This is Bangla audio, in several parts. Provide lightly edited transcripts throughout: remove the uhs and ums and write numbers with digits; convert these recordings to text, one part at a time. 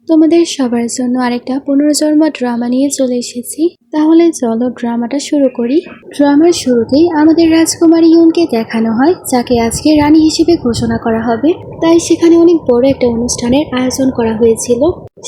তোমাদের সবার জন্য আরেকটা পুনর্জন্ম ড্রামা নিয়ে চলে এসেছি। তাহলে চলো ড্রামাটা শুরু করি। ড্রামার শুরুতেই আমাদের রাজকুমারী ইউনকে দেখানো হয়, যাকে আজকে রানী হিসেবে ঘোষণা করা হবে। তাই সেখানে অনেক বড় একটা অনুষ্ঠানের আয়োজন করা হয়েছিল।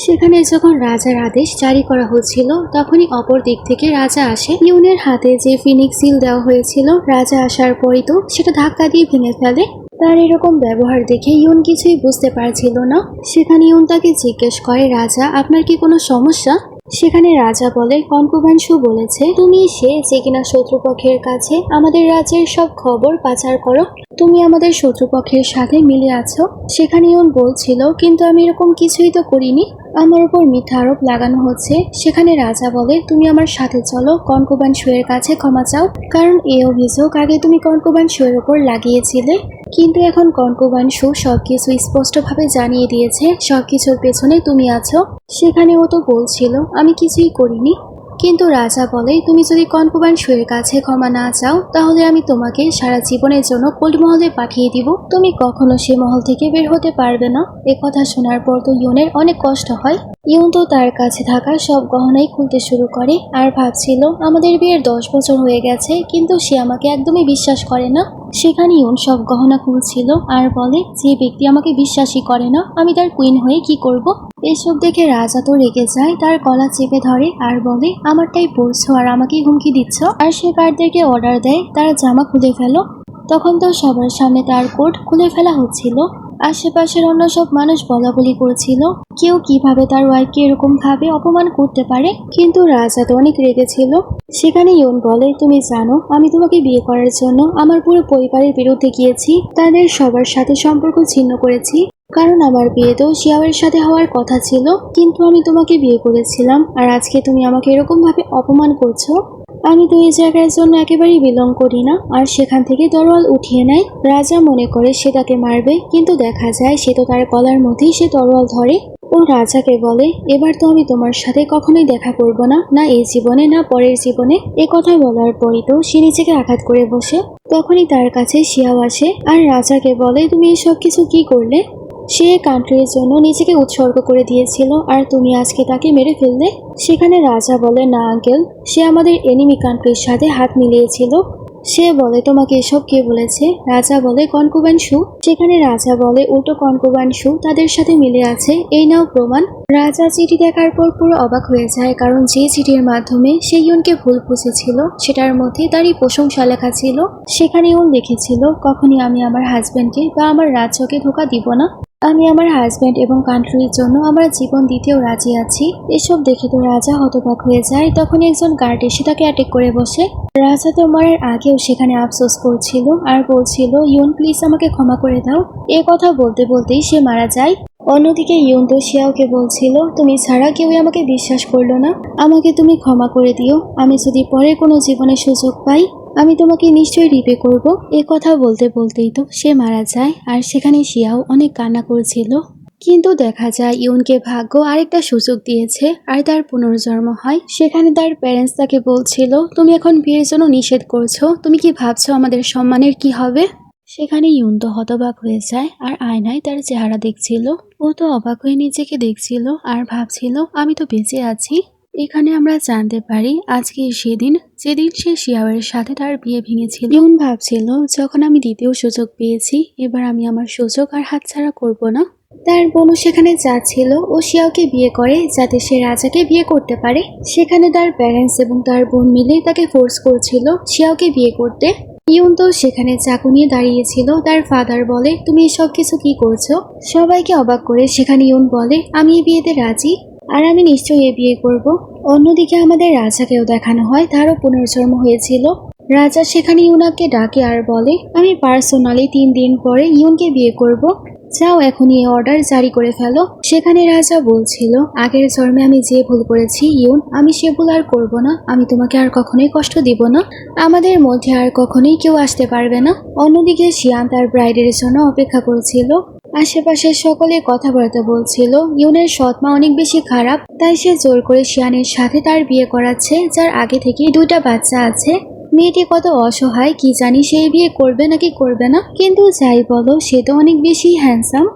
সেখানে যখন রাজার আদেশ জারি করা হচ্ছিল, তখনই অপর দিক থেকে রাজা আসে। ইউনের হাতে যে ফিনিক্স সিল দেওয়া হয়েছিল, রাজা আসার পরই তো সেটা ধাক্কা দিয়ে ভেঙে ফেলে। তার এরকম ব্যবহার দেখে ইউন কিছুই বুঝতে পারছিল না। সেখানে ইউন তাকে জিজ্ঞেস করে, রাজা আপনার কি কোনো সমস্যা? সেখানে রাজা বলে, কনকুবানশু বলেছে তুমি সে যে কিনা শত্রুপক্ষের কাছে আমাদের রাজ্যের সব খবর পাচার করো। তুমি আমাদের শত্রুপক্ষের সাথে মিলে আছো। সেখানে ইউন বলছিল, কিন্তু আমি এরকম কিছুই তো করিনি, আমার উপর মিথ্যা আরোপ লাগানো হচ্ছে। সেখানে রাজা বলে, তুমি আমার সাথে চলো, কনকুবানশু এর কাছে ক্ষমা চাও, কারণ এই অভিযোগ আগে তুমি কনকুবানশু এর উপর লাগিয়েছিলে। কিন্তু এখন কনকুবানশু সবকিছু স্পষ্টভাবে জানিয়ে দিয়েছে সবকিছুর পেছনে তুমি আছো। সেখানে ও তো বলছিল আমি কিছুই করিনি। কিন্তু রাজা বলে, তুমি যদি কনকুবানশু এর কাছে ক্ষমা না চাও, তাহলে আমি তোমাকে সারা জীবনের জন্য কোল্ড মহলে পাঠিয়ে দিব। তুমি কখনো সে মহল থেকে বের হতে পারবে না। এ কথা শোনার পর তো ইউনের অনেক কষ্ট হয়। ইউন তো তার কাছে থাকা সব গহনাই খুলতে শুরু করে আর ভাবছিল আমাদের বিয়ের 10 বছর হয়ে গেছে, কিন্তু সে আমাকে একদমই বিশ্বাস করে না। সেখানে ইউন সব গহনা খুলছিল আর বলে, যে ব্যক্তি আমাকে বিশ্বাসই করে না, আমি তার কুইন হয়ে কি করব? এসব দেখে রাজা তো রেগে যায়, তার গলা চেপে ধরে আর বলে, আমারটাই পড়ছো আর আমাকেই হুমকি দিচ্ছ। আর সে গার্ডদেরকে অর্ডার দেয় তার জামা খুলে ফেলো। তখন তো সবার সামনে তার কোট খুলে ফেলা হচ্ছিল। আশেপাশের অন্য সব মানুষ বলা বলি করছিল, কেউ কিভাবে তার ওয়াইফকে এরকম ভাবে অপমান করতে পারে। কিন্তু রাজা তো অনেক রেগেছিল। সেখানে ইউন বলে, তুমি জানো আমি তোমাকে বিয়ে করার জন্য আমার পুরো পরিবারের বিরুদ্ধে গিয়েছি, তাদের সবার সাথে সম্পর্ক ছিন্ন করেছি, কারণ আমার বিয়ে তো শিয়াওয়ের সাথে হওয়ার কথা ছিল, কিন্তু আমি তোমাকে বিয়ে করেছিলাম আর আজকে তুমি আমাকে এরকম ভাবে অপমান করছো। আমি তো এই জায়গার জন্য একেবারেই বিলং করি না। আর সেখান থেকে তরোয়াল উঠিয়ে নেয়। রাজা মনে করে সে তাকে মারবে, কিন্তু দেখা যায় সে তো তার গলার মধ্যেই সে তরোয়াল ধরে। ও রাজাকে বলে, এবার তো আমি তোমার সাথে কখনোই দেখা করব না, না এই জীবনে না পরের জীবনে। এ কথা বলার পরই তো সে নিজেকে আঘাত করে বসে। তখনই তার কাছে শিয়াও আসে আর রাজাকে বলে, তুমি এসব কিছু কি করলে? সে কান্ট্রির জন্য নিজেকে উৎসর্গ করে দিয়েছিল আর তুমি আজকে তাকে মেরে ফেললে। সেখানে রাজা বলে, না আঙ্কেল, সে আমাদের এনিমি কান্ট্রির সাথে হাত মিলিয়েছিল। সে বলে, তোমাকে এসব কে বলেছে? রাজা বলে, কনকুবানশু। সেখানে রাজা বলে, উল্টো কনকুবানশু তাদের সাথে মিলে আছে, এই নাও প্রমাণ। রাজা চিঠি দেখার পর পুরো অবাক হয়ে যায়, কারণ যে চিঠির মাধ্যমে সে ইউনকে ভুল বুঝেছিল সেটার মধ্যে তারই প্রশংসা লেখা ছিল। সেখানে ইউন লিখেছিল, কখনই আমি আমার হাজব্যান্ডকে বা আমার রাজ্যকে ধোঁকা দিব না। আমি আমার হাজব্যান্ড এবং কান্ট্রির জন্য আমার জীবন দিতেও রাজি আছি। এসব দেখে তো রাজা হতবাক হয়ে যায়। তখন একজন গার্ড এসে তাকে অ্যাটাক করে বসে। রাজা তো মরার আগেও সেখানে আফসোস করছিল আর বলছিল, ইউন প্লিজ আমাকে ক্ষমা করে দাও। এ কথা বলতে বলতেই সে মারা যায়। অন্যদিকে ইউন তো শিয়াওকে বলছিল, তুমি ছাড়া কেউই আমাকে বিশ্বাস করলো না, আমাকে তুমি ক্ষমা করে দিও। আমি যদি পরে কোনো জীবনে সুযোগ পাই, আমি তোমাকে নিশ্চয়ই রিপে করব। এ কথা বলতে বলতেই তো সে মারা যায়। আর সেখানে শিয়াও অনেক কান্না করছিল। কিন্তু দেখা যায় ইউনকে ভাগ্য আরেকটা সুযোগ দিয়েছে আর তার পুনর্জন্ম হয়। সেখানে তার প্যারেন্টস তাকে বলছিল, তুমি এখন বিয়ের জন্য নিষেধ করছো, তুমি কি ভাবছো আমাদের সম্মানের কি হবে? সেখানে ইউন তো হতবাক হয়ে যায় আর আয়নায় তার চেহারা দেখছিল। ও তো অবাক হয়ে নিজেকে দেখছিল আর ভাবছিল, আমি তো বেঁচে আছি। এখানে আমরা জানতে পারি আজকে সেদিন যেদিন সে শিয়াওয়ের সাথে তার বিয়ে ভেঙেছিল। ইউন ভাবছিল, যখন আমি দ্বিতীয় সুযোগ পেয়েছি, এবার আমি আমার সুযোগ আর হাতছাড়া করব না। তার বোনও সেখানে যাচ্ছিল ও শিয়াওকে বিয়ে করে, যাতে সে রাজাকে বিয়ে করতে পারে। সেখানে তার প্যারেন্টস এবং তার বোন মিলে তাকে ফোর্স করছিল শিয়াওকে বিয়ে করতে। ইউন তো সেখানে চাকু নিয়ে দাঁড়িয়েছিল। তার ফাদার বলে, তুমি এসব কিছু কি করছো? সবাইকে অবাক করে সেখানে ইউন বলে, আমি এই বিয়েতে রাজি আর আমি নিশ্চয়ই এ বিয়ে করব। অন্যদিকে আমাদের রাজাকেও দেখানো হয় তারও পুনর্জন্ম হয়েছিল। রাজা সেখানে ইউনাকে ডাকে আর বলে, আমি পার্সোনালি 3 দিন পরে ইউনকে বিয়ে করব, যাও এখনই এই অর্ডার জারি করে ফেলো। সেখানে রাজা বলছিল, আগের জন্মে আমি যে ভুল করেছি ইউন, আমি সে ভুল আর করব না। আমি তোমাকে আর কখনোই কষ্ট দিব না। আমাদের মধ্যে আর কখনোই কেউ আসতে পারবে না। অন্যদিকে শিয়ান তার ব্রাইডের জন্য অপেক্ষা করছিল। আশেপাশের সকলে কথাবার্তা বলছিল, ইউনের সৎমা অনেক বেশি খারাপ, তাই সে জোর করে শিয়ানের সাথে তার বিয়ে করাচ্ছে, যার আগে থেকেই 2টা বাচ্চা আছে। মেয়েটি কত অসহায় কি জানি, সে বিয়ে করবে নাকি করবে না। কিন্তু যাই বলো, সে তো অনেক বেশি হ্যান্ডসাম।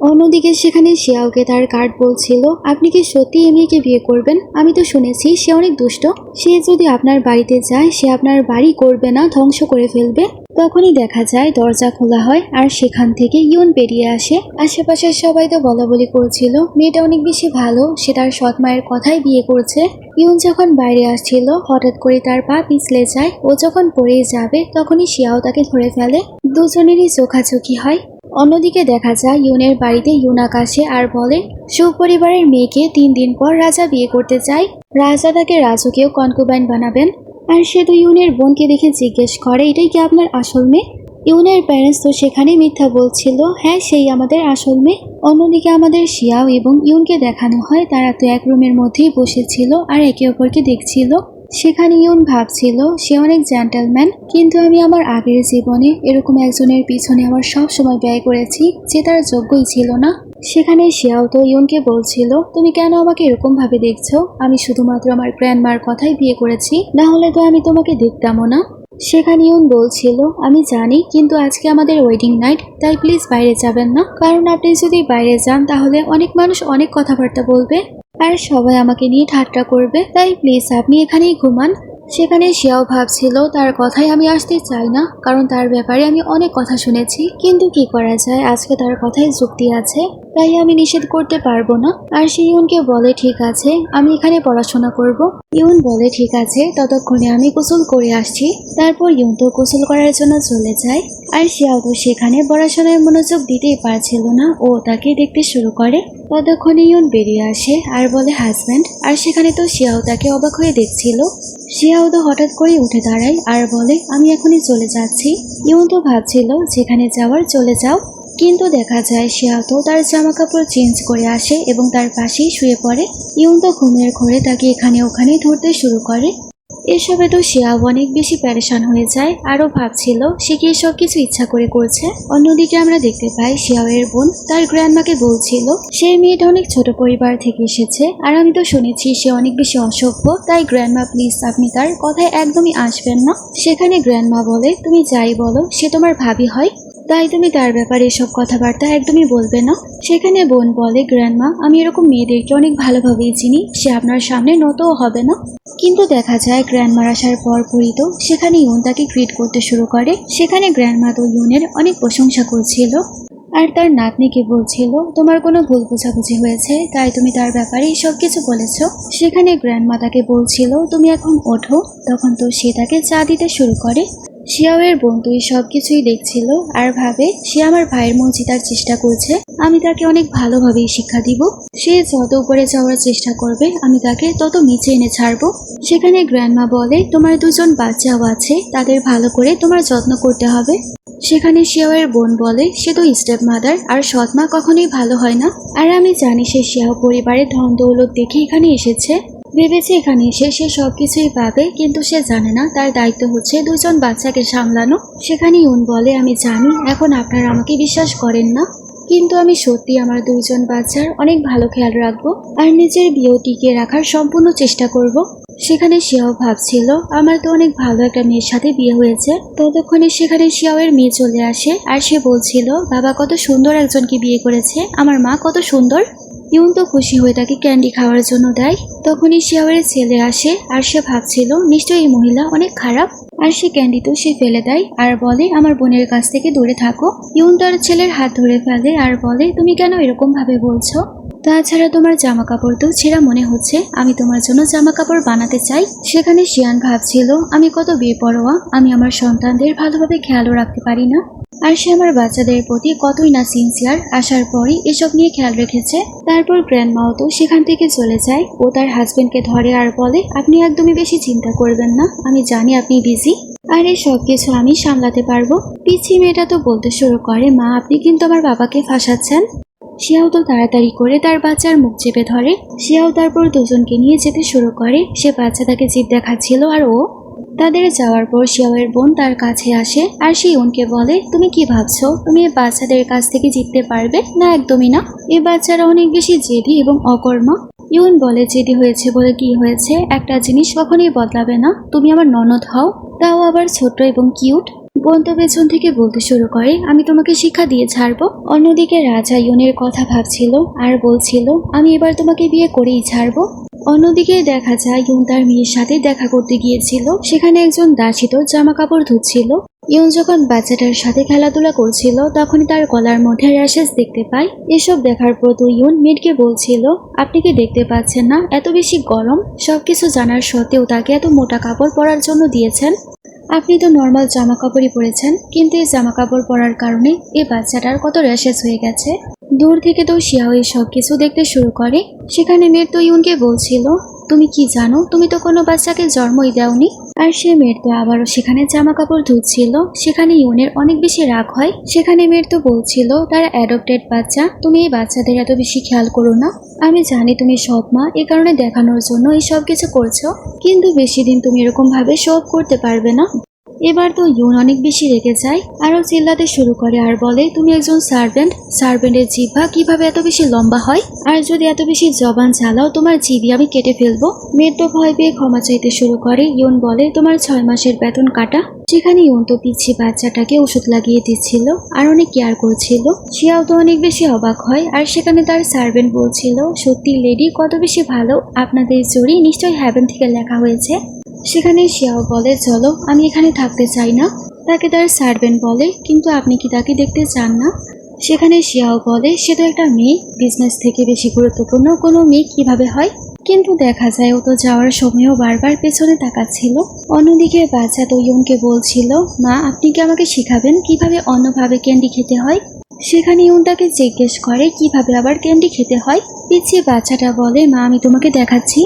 অন্যদিকে সেখানে শিয়াওকে তার গার্ড বলছিল, আপনি কি সত্যি এই মেয়েকে বিয়ে করবেন? আমি তো শুনেছি সে অনেক দুষ্ট। সে যদি আপনার বাড়িতে যায় সে আপনার বাড়ি করবে না, ধ্বংস করে ফেলবে। তখনই দেখা যায় দরজা খোলা হয় আর সেখান থেকে ইউন বেরিয়ে আসে। আশেপাশের সবাই তো বলাবলি করছিল মেয়েটা অনেক বেশি ভালো, সে তার সৎ মায়ের কথাই বিয়ে করছে। ইউন যখন বাইরে আসছিল হঠাৎ করে তার পা পিছলে যায়। ও যখন পড়ে যাবে তখনই শিয়াও তাকে ধরে ফেলে। দুজনেরই চোখাচোখি হয়। অন্যদিকে দেখা যায় ইউনের বাড়িতে ইউনাক আসে আর বলে, সুপরিবারের মেয়েকে 3 দিন পর রাজা বিয়ে করতে চায়। রাজা তাকে রাজকীয় কনকুবাইন বানাবেন। আর সে তো ইউনের বোনকে দেখে জিজ্ঞেস করে, এটাই কি আপনার আসল মেয়ে? ইউনের প্যারেন্টস তো সেখানে মিথ্যা বলছিল, হ্যাঁ সেই আমাদের আসল মেয়ে। অন্যদিকে আমাদের শিয়াও এবং ইউনকে দেখানো হয় তারা তো এক রুমের মধ্যেই বসেছিল আর একে অপরকে দেখছিল। সেখানে ইউন ভাবছিল সে অনেক জেন্টলম্যান, কিন্তু আমি আমার আগের জীবনে এরকম একজনের পিছনে আমার সব সময় ব্যয় করেছি যে তার যোগ্যই ছিল না। সেখানে শিয়াও তো ইউনকে বলছিল, তুমি কেন আমাকে এরকম ভাবে দেখছো? আমি শুধুমাত্র আমার গ্র্যান্ডমার কথাই বিয়ে করেছি, না হলে তো আমি তোমাকে দেখতামও না। সেখানে ইউন বলছিল, আমি জানি, কিন্তু আজকে আমাদের ওয়েডিং নাইট, তাই প্লিজ বাইরে যাবেন না। কারণ আপনি যদি বাইরে যান তাহলে অনেক মানুষ অনেক কথাবার্তা বলবে আর সবাই আমাকে নিয়ে ঠাট্টা করবে, তাই প্লিজ আপনি এখানেই ঘুমান। সেখানে শিয়াও ভাবছিল তার কথাই আমি আসতে চাই না, কারণ তার ব্যাপারে আমি অনেক কথা শুনেছি, কিন্তু কি করা যায়, আজকে তার কথাই যুক্তি আছে, তাই আমি নিষেধ করতে পারবো না। আর সে ইউনকে বলে, ঠিক আছে আমি এখানে পড়াশোনা করব। ইউন বলে, ঠিক আছে ততক্ষণে আমি গোসল করে আসছি। তারপর ইউন তো গোসল করার জন্য চলে যায় আর শিয়াও তো সেখানে পড়াশোনায় মনোযোগ দিতেই পারছিল না, ও তাকে দেখতে শুরু করে। ততক্ষণে ইউন বেরিয়ে আসে আর বলে, হাজব্যান্ড। আর সেখানে তো শিয়াও তাকে অবাক হয়ে দেখছিল। শিয়াও তো হঠাৎ করে উঠে দাঁড়ায় আর বলে, আমি এখনই চলে যাচ্ছি। ইউন তো ভাবছিল যেখানে যাওয়ার চলে যাও, কিন্তু দেখা যায় শিয়াও তো তার জামা কাপড় চেঞ্জ করে আসে এবং তার পাশেই শুয়ে পড়ে। ইউন তো ঘুমের ঘোরে তাকে এখানে ওখানে ধরতে শুরু করে। এসবে তো শিয়াও অনেক বেশি প্যারেশান হয়ে যায়, আরও ভাবছিল সে কি সব কিছু ইচ্ছা করে করছে। অন্যদিকে আমরা দেখতে পাই শিয়াওয়ের বোন তার গ্র্যান্ডমাকে বলছিল, সেই মেয়েটা অনেক ছোট পরিবার থেকে এসেছে আর আমি তো শুনেছি সে অনেক বেশি অসভ্য, তাই গ্র্যান্ডমা প্লিজ আপনি তার কথায় একদমই আসবেন না। সেখানে গ্র্যান্ডমা বলে, তুমি যাই বলো সে তোমার ভাবি হয়, তাই তুমি তার ব্যাপারে এসব কথাবার্তা একদমই বলবে না। সেখানে বোন বলে, গ্র্যান্ডমা আমি এরকম মেয়েদেরকে অনেক ভালোভাবেই চিনি, সে আপনার সামনে নতও হবে না। কিন্তু দেখা যায় গ্র্যান্ডমার আসার পরপরই তো সেখানে ইউন তাকে গ্রিট করতে শুরু করে। সেখানে গ্র্যান্ডমা তো ইউনের অনেক প্রশংসা করছিল আর তার নাতনিকে বলছিল, তোমার কোনো ভুল বোঝাবুঝি হয়েছে, তাই তুমি তার ব্যাপারে সব কিছু বলেছ। সেখানে গ্র্যান্ডমা তাকে বলছিল, তুমি এখন ওঠো। তখন তো সে তাকে চা দিতে শুরু করে। শিয়াওয়ের বন্ধু সব কিছুই দেখছিল আর ভাবে, সে আমার ভাইয়ের মন জেতার চেষ্টা করছে, আমি তাকে অনেক ভালোভাবেই শিক্ষা দিব। সে যত উপরে যাওয়ার চেষ্টা করবে আমি তাকে তত নিচে এনে ছাড়বো। সেখানে গ্র্যান্ডমা বলে, তোমার 2 জন বাচ্চাও আছে, তাদের ভালো করে তোমার যত্ন করতে হবে। সেখানে শিয়াওয়ের বোন বলে, সে তো স্টেপ মাদার আর সৎ মা কখনোই ভালো হয় না, আর আমি জানি সে শিয়াও পরিবারের ধন দৌলত দেখে এখানে এসেছে, ভেবেছে এখানে এসে সে সবকিছুই পাবে, কিন্তু সে জানে না তার দায়িত্ব হচ্ছে 2 জন বাচ্চাকে সামলানো। সেখানে ইউন বলে, আমি জানি এখন আপনারা আমাকে বিশ্বাস করেন না, কিন্তু আমি সত্যি আমার 2 জন বাচ্চার অনেক ভালো খেয়াল রাখবো আর নিজের বিয়েও টিকিয়ে রাখার সম্পূর্ণ চেষ্টা করব। সেখানে শিয়াও ভাবছিল, আমার তো অনেক ভালো একটা মেয়ের সাথে বিয়ে হয়েছে। ততক্ষণে সেখানে শিয়াওয়ের মেয়ে চলে আসে আর সে বলছিল, বাবা কত সুন্দর একজনকে বিয়ে করেছে, আমার মা কত সুন্দর। ইউন তো খুশি হয়ে তাকে ক্যান্ডি খাওয়ার জন্য দেয়। তখনই শিয়াওয়ের ছেলে আসে আর সে ভাবছিল নিশ্চয়ই এই মহিলা অনেক খারাপ, আর সে ক্যান্ডি তো সে ফেলে দেয় আর বলে, আমার বোনের কাছ থেকে দূরে থাকো। ইউন তার ছেলের হাত ধরে ফেলে আর বলে, তুমি কেন এরকম ভাবে বলছো? তাছাড়া তোমার জামা কাপড় তো ছেঁড়া মনে হচ্ছে, আমি তোমার জন্য জামা কাপড় বানাতে চাই। সেখানে শিয়ান ভাবছিল, আমি কত বেপরোয়া, আমি আমার সন্তানদের ভালোভাবে খেয়ালও রাখতে পারি না, আর সে আমার বাচ্চাদের প্রতি কতই না সিনসিয়ার, আসার পরই এসব নিয়ে খেয়াল রেখেছে। তারপর গ্র্যান্ডমাও তো সেখান থেকে চলে যায়। ও তার হাজবেন্ডকে ধরে আর বলে, আপনি একদমই বেশি চিন্তা করবেন না, আমি জানি আপনি বিজি, আর এই সব কিছু আমি সামলাতে পারবো। পিচ্ছি মেয়েটা তো বলতে শুরু করে, মা আপনি কিন্তু আমার বাবাকে ফাঁসাচ্ছেন। শিয়াও তো তাড়াতাড়ি করে তার বাচ্চার মুখ চেপে ধরে। শিয়াও তারপর 2 জনকে নিয়ে যেতে শুরু করে। সে বাচ্চাটাকে জিদ দেখাচ্ছিল আর ও তাদের যাওয়ার পর শিয়াওয়ের বোন তার কাছে আসে আর সে ইউনকে বলে, তুমি কি ভাবছো তুমি এই বাচ্চাদের কাছ থেকে জিততে পারবে? না, একদমই না, এই বাচ্চারা অনেক বেশি জেদি এবং অকর্মা। ইউন বলে, জেদি হয়েছে বলে কি হয়েছে, একটা জিনিস কখনোই বদলাবে না, তুমি আমার ননদ হও, তাও আবার ছোট এবং কিউট। বোন তো পেছন থেকে বলতে শুরু করে, আমি তোমাকে শিক্ষা দিয়ে ছাড়বো। অন্যদিকে রাজা ইউনের কথা ভাবছিল আর বলছিল, আমি এবার তোমাকে বিয়ে করেই ছাড়বো। অন্যদিকে দেখা যায় ইউন তার মেয়ের সাথে দেখা করতে গিয়েছিল। সেখানে একজন দাসী তো জামা কাপড় ধুচ্ছিল। ইউন যখন বাচ্চাটার সাথে খেলাধুলা করছিল তখনই তার গলার মধ্যে র্যাশেস দেখতে পায়। এসব দেখার পর তো ইউন মেয়েকে বলছিল, আপনি কি দেখতে পাচ্ছেন না এত বেশি গরম? সবকিছু জানার সত্ত্বেও তাকে এত মোটা কাপড় পরার জন্য দিয়েছেন। আপনি তো নর্মাল জামা কাপড়ই পরেছেন, কিন্তু এই জামা কাপড় পরার কারণে এই বাচ্চাটার কত র্যাশেস হয়ে গেছে। দূর থেকে তো শিয়াও এই সব কিছু দেখতে শুরু করে। সেখানে মেয়ের তো ইউনকে বলছিল, তুমি কি জানো, তুমি তো কোনো বাচ্চাকে জন্মই দাওনি। আর সে মেয়ের তো আবারও সেখানে জামা কাপড় ধুচ্ছিল। সেখানে ইউনের অনেক বেশি রাগ হয়। সেখানে মেয়ের তো বলছিল, তারা অ্যাডপ্টেড বাচ্চা, তুমি এই বাচ্চাদের এত বেশি খেয়াল করো না। আমি জানি তুমি সৎ মা, এ কারণে দেখানোর জন্য এই সব কিছু করছো, কিন্তু বেশি দিন তুমি এরকম ভাবে শো অফ করতে পারবে না। এবার তো ইউন অনেক বেশি রেগে যায়, আরো চিল্লাতে শুরু করে আর বলে, তুমি একজন সার্ভেন্টের জিহ্বা কিভাবে এত বেশি লম্বা হয়? আর যদি এত বেশি জবান চালাও তোমার জিভি আমি কেটে ফেলবো। মেয়ের তো ভয় পেয়ে ক্ষমা চাইতে শুরু করে। ইউন বলে, তোমার 6 মাসের বেতন কাটা। সেখানে ইউন তো পিচ্ছি বাচ্চাটাকে ওষুধ লাগিয়ে দিচ্ছিল আর অনেক কেয়ার করছিল। শিয়াও তো অনেক বেশি অবাক হয়। আর সেখানে তার সার্ভেন্ট বলছিল, সত্যি লেডি কত বেশি ভালো, আপনাদের জড়ি নিশ্চয়ই হ্যাভেন থেকে লেখা হয়েছে। সেখানে শিয়াও বলে, চলো, আমি এখানে থাকতে চাই না। তাকে তার সার্ভেন্ট বলে, কিন্তু আপনি কি তাকে দেখতে চান না? সেখানে শিয়াও বলে, সে তো একটা মেয়ে, বিজনেস থেকে বেশি গুরুত্বপূর্ণ কোনো মেয়ে কিভাবে হয়? কিন্তু দেখা যায় ও তো যাওয়ার সময়ও বারবার পেছনে তাকাচ্ছিল। অন্যদিকে বাচ্চা তো ইউনকে বলছিল, মা আপনি কি আমাকে শেখাবেন কিভাবে অন্যভাবে ক্যান্ডি খেতে হয়? সেখানে ইউন তাকে জিজ্ঞেস করে কিভাবে আবার ক্যান্ডি খেতে হয়। পিছিয়ে বাচ্চাটা বলে, মা আমি তোমাকে দেখাচ্ছি।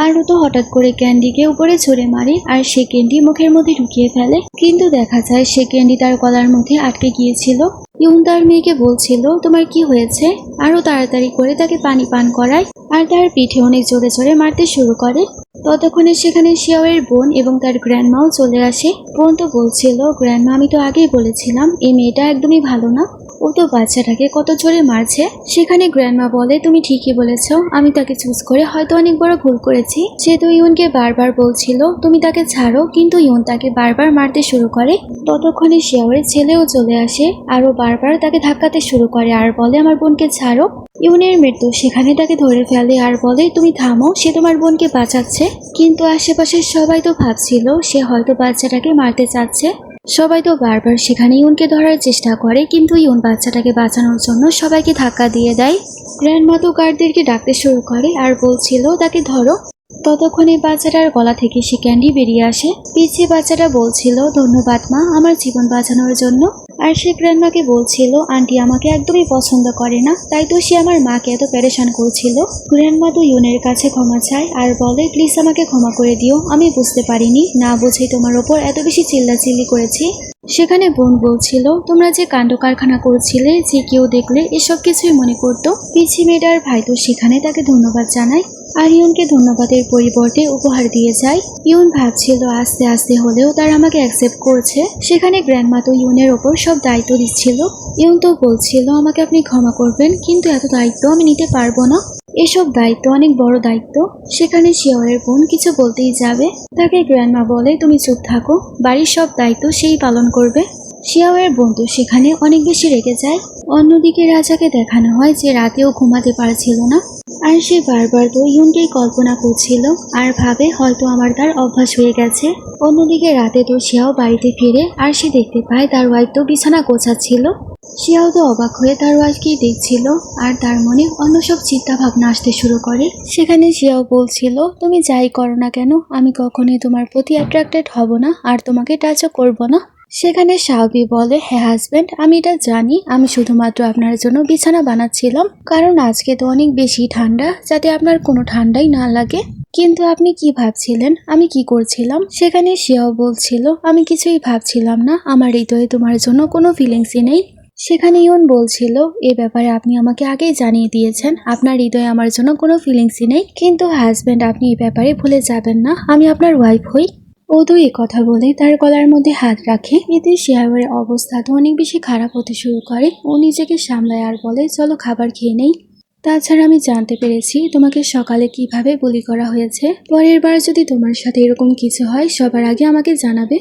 আর ও তো হঠাৎ করে ক্যান্ডিকে উপরে ছুঁড়ে মারে আর সে ক্যান্ডি মুখের মধ্যে ঢুকিয়ে ফেলে। কিন্তু দেখা যায় সে ক্যান্ডি তার গলার মধ্যে আটকে গিয়েছিল। ইউন তার মেয়েকে বলছিল, তোমার কি হয়েছে? আরো তাড়াতাড়ি করে তাকে পানি পান করায় আর তার পিঠে অনেক জোরে জোরে মারতে শুরু করে। ততক্ষণে সেখানে শিয়াওয়ের বোন এবং তার গ্র্যান্ডমাও চলে আসে। বোন তো বলছিল, গ্র্যান্ডমা আমি তো আগেই বলেছিলাম এই মেয়েটা একদমই ভালো না, ও তো বাচ্চাটাকে কত জোরে মারছে। সেখানে গ্র্যান্ডমা বলে, তুমি ঠিকই বলেছ, আমি তাকে চুজ করে হয়তো অনেক বড় ভুল করেছি। সে তো ইউনকে বারবার বলছিল তুমি তাকে ছাড়ো, কিন্তু ইউন তাকে বারবার মারতে শুরু করে। ততক্ষণে শিয়াওয়ের ছেলেও চলে আসে আরো বারবার তাকে ধাক্কাতে শুরু করে আর বলে, আমার বোনকে ছাড়ো। ইউনের মৃত্যু সেখানে তাকে ধরে ফেলে আর বলে, তুমি থামো, সে তোমার বোনকে বাঁচাচ্ছে। কিন্তু আশেপাশের সবাই তো ভাবছিল সে হয়তো বাচ্চাটাকে মারতে চাচ্ছে। সবাই তো বারবার সেখানে ইউনকে ধরার চেষ্টা করে, কিন্তু ইউন বাচ্চাটাকে বাঁচানোর জন্য সবাইকে ধাক্কা দিয়ে দেয়। গ্র্যান্ডমা তো গার্ডদেরকে ডাকতে শুরু করে আর বলছিল তাকে ধরো। ততক্ষণে বাচ্চাটার গলা থেকে সে ক্যান্ডি বেরিয়ে আসে। পিছিয়ে বাচ্চাটা বলছিল, ধন্যবাদ মা আমার জীবন বাঁচানোর জন্য। আর সে গ্র্যান্ডমাকে বলছিল, আন্টি আমাকে একদমই পছন্দ করে না, তাই তো সে আমার মাকে এত প্যারেশান করছিল। গ্র্যান্ডমা তো ইউনের কাছে ক্ষমা চায় আর বলে, প্লিজ আমাকে ক্ষমা করে দিও, আমি বুঝতে পারিনি, না বুঝেই তোমার ওপর এত বেশি চিল্লাচিল্লি করেছি। সেখানে বোন বলছিল, তোমরা যে কাণ্ড কারখানা করছিলে, যে কেউ দেখলে এসব কিছুই মনে করতো। পিছি মেয়েটার ভাই তো সেখানে তাকে ধন্যবাদ জানায় আর ইউনকে ধন্যবাদের পরিবর্তে উপহার দিয়ে যায়। ইউন ভাবছিল আস্তে আস্তে হলেও তার আমাকে অ্যাকসেপ্ট করছে। সেখানে গ্র্যান্ডমা তো ইউনের ওপর সব দায়িত্ব দিচ্ছিল। ইউন তো বলছিল, আমাকে আপনি ক্ষমা করবেন, কিন্তু এত দায়িত্ব আমি নিতে পারবো না, এসব দায়িত্ব অনেক বড় দায়িত্ব। সেখানে শিয়াওয়ের বোন কিছু বলতেই যাবে, তাকে গ্র্যান্ডমা বলে, তুমি চুপ থাকো, বাড়ির সব দায়িত্ব সেই পালন করবে। শিয়াওয়ের বোন তো সেখানে অনেক বেশি রেগে যায়। অন্যদিকে রাজাকে দেখানো হয় যে রাতেও ঘুমাতে পারছিল না আর সে বারবার তো ইউনকেই কল্পনা করছিল আর ভাবে হয়তো আমার তার অভ্যাস হয়ে গেছে। অন্যদিকে রাতে তো শিয়াও বাড়িতে ফিরে আর সে দেখতে পায় তার ওয়াইফ তো বিছানা গোছাচ্ছিল। শিয়াও তো অবাক হয়ে তার ওয়াইফকেই দেখছিল আর তার মনে অন্য সব চিন্তা ভাবনা আসতে শুরু করে। সেখানে শিয়াও বলছিল, তুমি যাই করো না কেন আমি কখনোই তোমার প্রতি অ্যাট্রাক্টেড হব না আর তোমাকে টাচও করব না। সেখানে শাওবি বলে, হ্যাঁ হাজব্যান্ড, আমি এটা জানি, আমি শুধুমাত্র আপনার জন্য বিছানা বানাচ্ছিলাম, কারণ আজকে তো অনেক বেশি ঠান্ডা, যাতে আপনার কোনো ঠান্ডাই না লাগে। কিন্তু আপনি কি ভাবছিলেন আমি কি করছিলাম? সেখানে শিয়াও বলছিল, আমি কিছুই ভাবছিলাম না, আমার হৃদয়ে তোমার জন্য কোনো ফিলিংসই নেই। সেখানে ইউন বলছিল, এ ব্যাপারে আপনি আমাকে আগেই জানিয়ে দিয়েছেন, আপনার হৃদয়ে আমার জন্য কোনো ফিলিংসই নেই। কিন্তু হাজব্যান্ড, আপনি এই ব্যাপারে ভুলে যাবেন না, আমি আপনার ওয়াইফ হই। ও তো এই কথা বলে তার গলার মধ্যে হাত রাখে। এতে শিয়াওয়ের অবস্থা তো অনেক বেশি খারাপ হতে শুরু করে। ও নিজেকে সামলায় আর বলে, চলো খাবার খেয়ে নেই। তাছাড়া আমি জানতে পেরেছি তোমাকে সকালে কিভাবে বলি করা হয়েছে। পরের বার যদি তোমার সাথে এরকম কিছু হয় সবার আগে আমাকে জানাবে।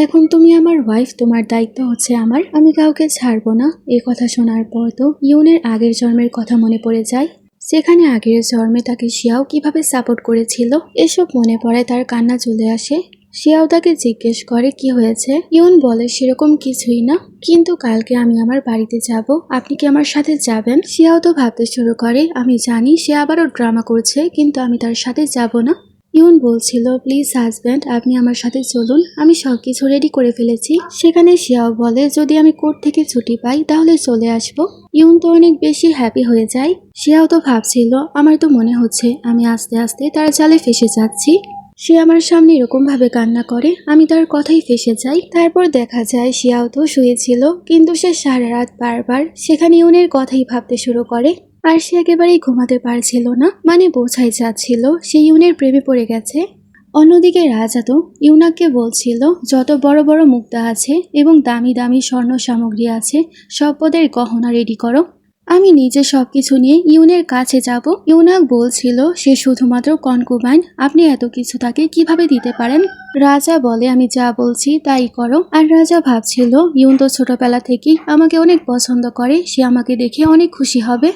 এখন তুমি আমার ওয়াইফ, তোমার দায়িত্ব হচ্ছে আমার, আমি কাউকে ছাড়বো না। এই কথা শোনার পর তো ইউনের আগের জন্মের কথা মনে পড়ে যায়, সেখানে আগের জন্মে তাকে শিয়াও কিভাবে সাপোর্ট করেছিল। এসব মনে পড়ে তার কান্না চলে আসে। শিয়াও তাকে জিজ্ঞেস করে কি হয়েছে। ইউন বলে সেরকম কিছুই না, কিন্তু কালকে আমি আমার বাড়িতে যাব, আপনি কি আমার সাথে যাবেন? শিয়াও তো ভাবতে শুরু করে, আমি জানি সে আবারও ড্রামা করছে, কিন্তু আমি তার সাথে যাব না। ইউন বলছিল প্লিজ হাজব্যান্ড, আপনি আমার সাথে চলুন, আমি সবকিছু রেডি করে ফেলেছি। সেখানে শিয়াও বলে যদি আমি কোর্ট থেকে ছুটি পাই তাহলে চলে আসবো। ইউন তো অনেক বেশি হ্যাপি হয়ে যায়। শিয়াও তো ভাবছিল আমার তো মনে হচ্ছে আমি আস্তে আস্তে তার জালে ফেসে যাচ্ছি। সে আমার সামনে এরকম ভাবে কান্না করে, আমি তার কথাই ফেসে যাই। তারপর দেখা যায় শিয়াও তো শুয়েছিল, কিন্তু সে সারা রাত বারবার সেখানে ইউনের কথাই ভাবতে শুরু করে। আর সে একেবারেই ঘুমাতে পারছিল না, মানে বোঝাই যাচ্ছিল সে ইউনের প্রেমে পড়ে গেছে। অন্যদিকে রাজা তো ইউনাককে বলছিল যত বড় বড় মুক্তা আছে এবং দামি দামি স্বর্ণ সামগ্রী আছে সব পদের গহনা রেডি করো, আমি নিজে সবকিছু নিয়ে ইউনের কাছে যাব। ইউনাক বলছিল সে শুধুমাত্র কনকুবাইন, আপনি এত কিছু তাকে কিভাবে দিতে পারেন? রাজা বলে আমি যা বলছি তাই করো। আর রাজা ভাবছিল ইউন তো ছোটবেলা থেকেই আমাকে অনেক পছন্দ করে, সে আমাকে দেখে অনেক খুশি হবে।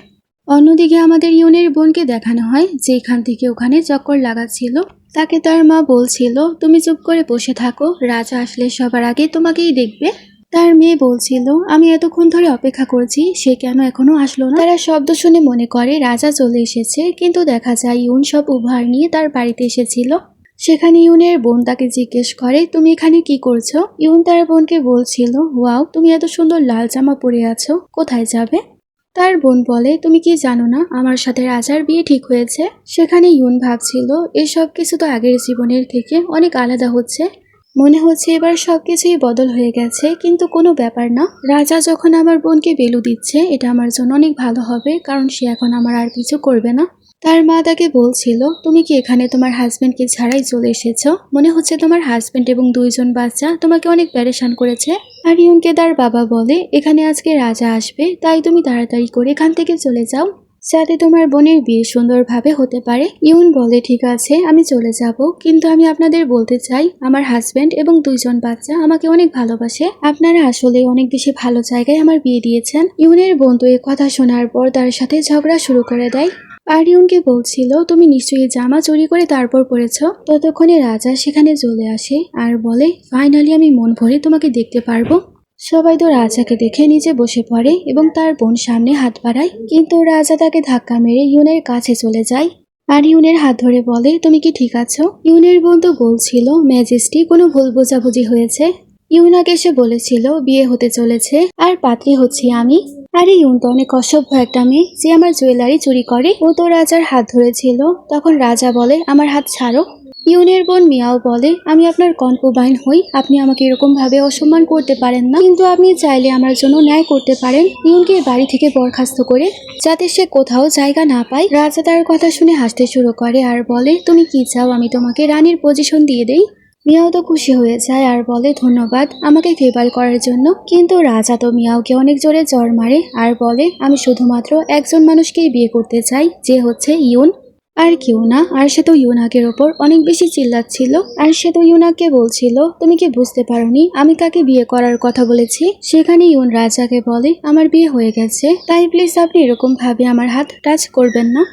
অন্যদিকে আমাদের ইউনের বোনকে দেখানো হয় যে এখান থেকে ওখানে চক্কর লাগাচ্ছিল। তাকে তার মা বলছিল তুমি চুপ করে বসে থাকো, রাজা আসলে সবার আগে তোমাকেই দেখবে। তার মেয়ে বলছিল আমি এতক্ষণ ধরে অপেক্ষা করছি, সে কেন এখনো আসলো না। তারা শব্দ শুনে মনে করে রাজা চলে এসেছে, কিন্তু দেখা যায় ইউন সব উপহার নিয়ে তার বাড়িতে এসেছিল। সেখানে ইউনের বোন তাকে জিজ্ঞেস করে তুমি এখানে কি করছো? ইউন তার বোনকে বলছিল ওয়াও, তুমি এত সুন্দর লাল জামা পরে আছো, কোথায় যাবে? তার বোন বলে তুমি কি জানো না আমার সাথে রাজার বিয়ে ঠিক হয়েছে। সেখানে ইউন ভাবছিল এসব কিছু তো আগের জীবনের থেকে অনেক আলাদা হচ্ছে, মনে হচ্ছে এবার সবকিছুই বদল হয়ে গেছে, কিন্তু কোনো ব্যাপার না। রাজা যখন আমার বোনকে বেলু দিচ্ছে এটা আমার জন্য অনেক ভালো হবে, কারণ সে এখন আমার আর কিছু করবে না। তার মা তাকে বলছিল তুমি কি এখানে তোমার হাজবেন্ডকে ছাড়াই চলে এসেছো? মনে হচ্ছে তোমার হাজবেন্ড এবং 2জন বাচ্চা তোমাকে অনেক প্যারেশান করেছে। আর ইউনকে তার বাবা বলে এখানে আজকে রাজা আসবে, তাই তুমি তাড়াতাড়ি করে এখান থেকে চলে যাও, যাতে তোমার বোনের বিয়ে সুন্দরভাবে হতে পারে। ইউন বলে ঠিক আছে আমি চলে যাব, কিন্তু আমি আপনাদের বলতে চাই আমার হাজবেন্ড এবং 2জন বাচ্চা আমাকে অনেক ভালোবাসে, আপনারা আসলে অনেক বেশি ভালো জায়গায় আমার বিয়ে দিয়েছেন। ইউনের বন্ধু এ কথা শোনার পর তার সাথে ঝগড়া শুরু করে দেয়। আর ইউনকে বলছিল তুমি নিশ্চয়ই জামা চুরি করে তারপর পরেছ। ততক্ষণে রাজা সেখানে চলে আসে আর বলে ফাইনালি আমি মন ভরে তোমাকে দেখতে পারবো। সবাই তো রাজাকে দেখে নিচে বসে পড়ে এবং তার বোন সামনে হাত বাড়ায়, কিন্তু রাজা তাকে ধাক্কা মেরে ইউনের কাছে চলে যায় আর ইউনের হাত ধরে বলে তুমি কি ঠিক আছো? ইউনের বোন তো বলছিল ম্যাজেস্টি কোনো ভুল বোঝাবুঝি হয়েছে। ইউনাক এসে বলেছিল বিয়ে হতে চলেছে আর পাত্রী হচ্ছি আমি। আরে ইউন তো অনেক অসভ্য একটা মেয়ে যে আমার জুয়েলারি চুরি করে। ও তো রাজার হাত ধরেছিল, তখন রাজা বলে আমার হাত ছাড়ো। ইউনের বোন মিয়াও বলে আমি আপনার কনকুবাইন হই, আপনি আমাকে এরকম ভাবে অসম্মান করতে পারেন না, কিন্তু আপনি চাইলে আমার জন্য ন্যায় করতে পারেন ইউনকে বাড়ি থেকে বরখাস্ত করে, যাতে সে কোথাও জায়গা না পায়। রাজা তার কথা শুনে হাসতে শুরু করে আর বলে তুমি কি চাও আমি তোমাকে রানীর পজিশন দিয়ে দেই? মিয়াও তো খুশি হয়ে যায় আর বলে ধন্যবাদ আমাকে ফেভার করার জন্য, কিন্তু রাজা তো মিয়াওকে অনেক জোরে জ্বর মারে আর বলে আমি শুধুমাত্র একজন মানুষকেই বিয়ে করতে চাই, যে হচ্ছে ইউন, আর কেউ না। আর সে তো ইউনাকের ওপর অনেক বেশি চিল্লাচ্ছিল, আর সে তো ইউনাককে বলছিল তুমি কি বুঝতে পারোনি আমি কাকে বিয়ে করার কথা বলেছি? সেখানে ইউন রাজাকে বলে আমার বিয়ে হয়ে গেছে, তাই প্লিজ আপনি এরকম ভাবে আমার হাত টাচ করবেন না।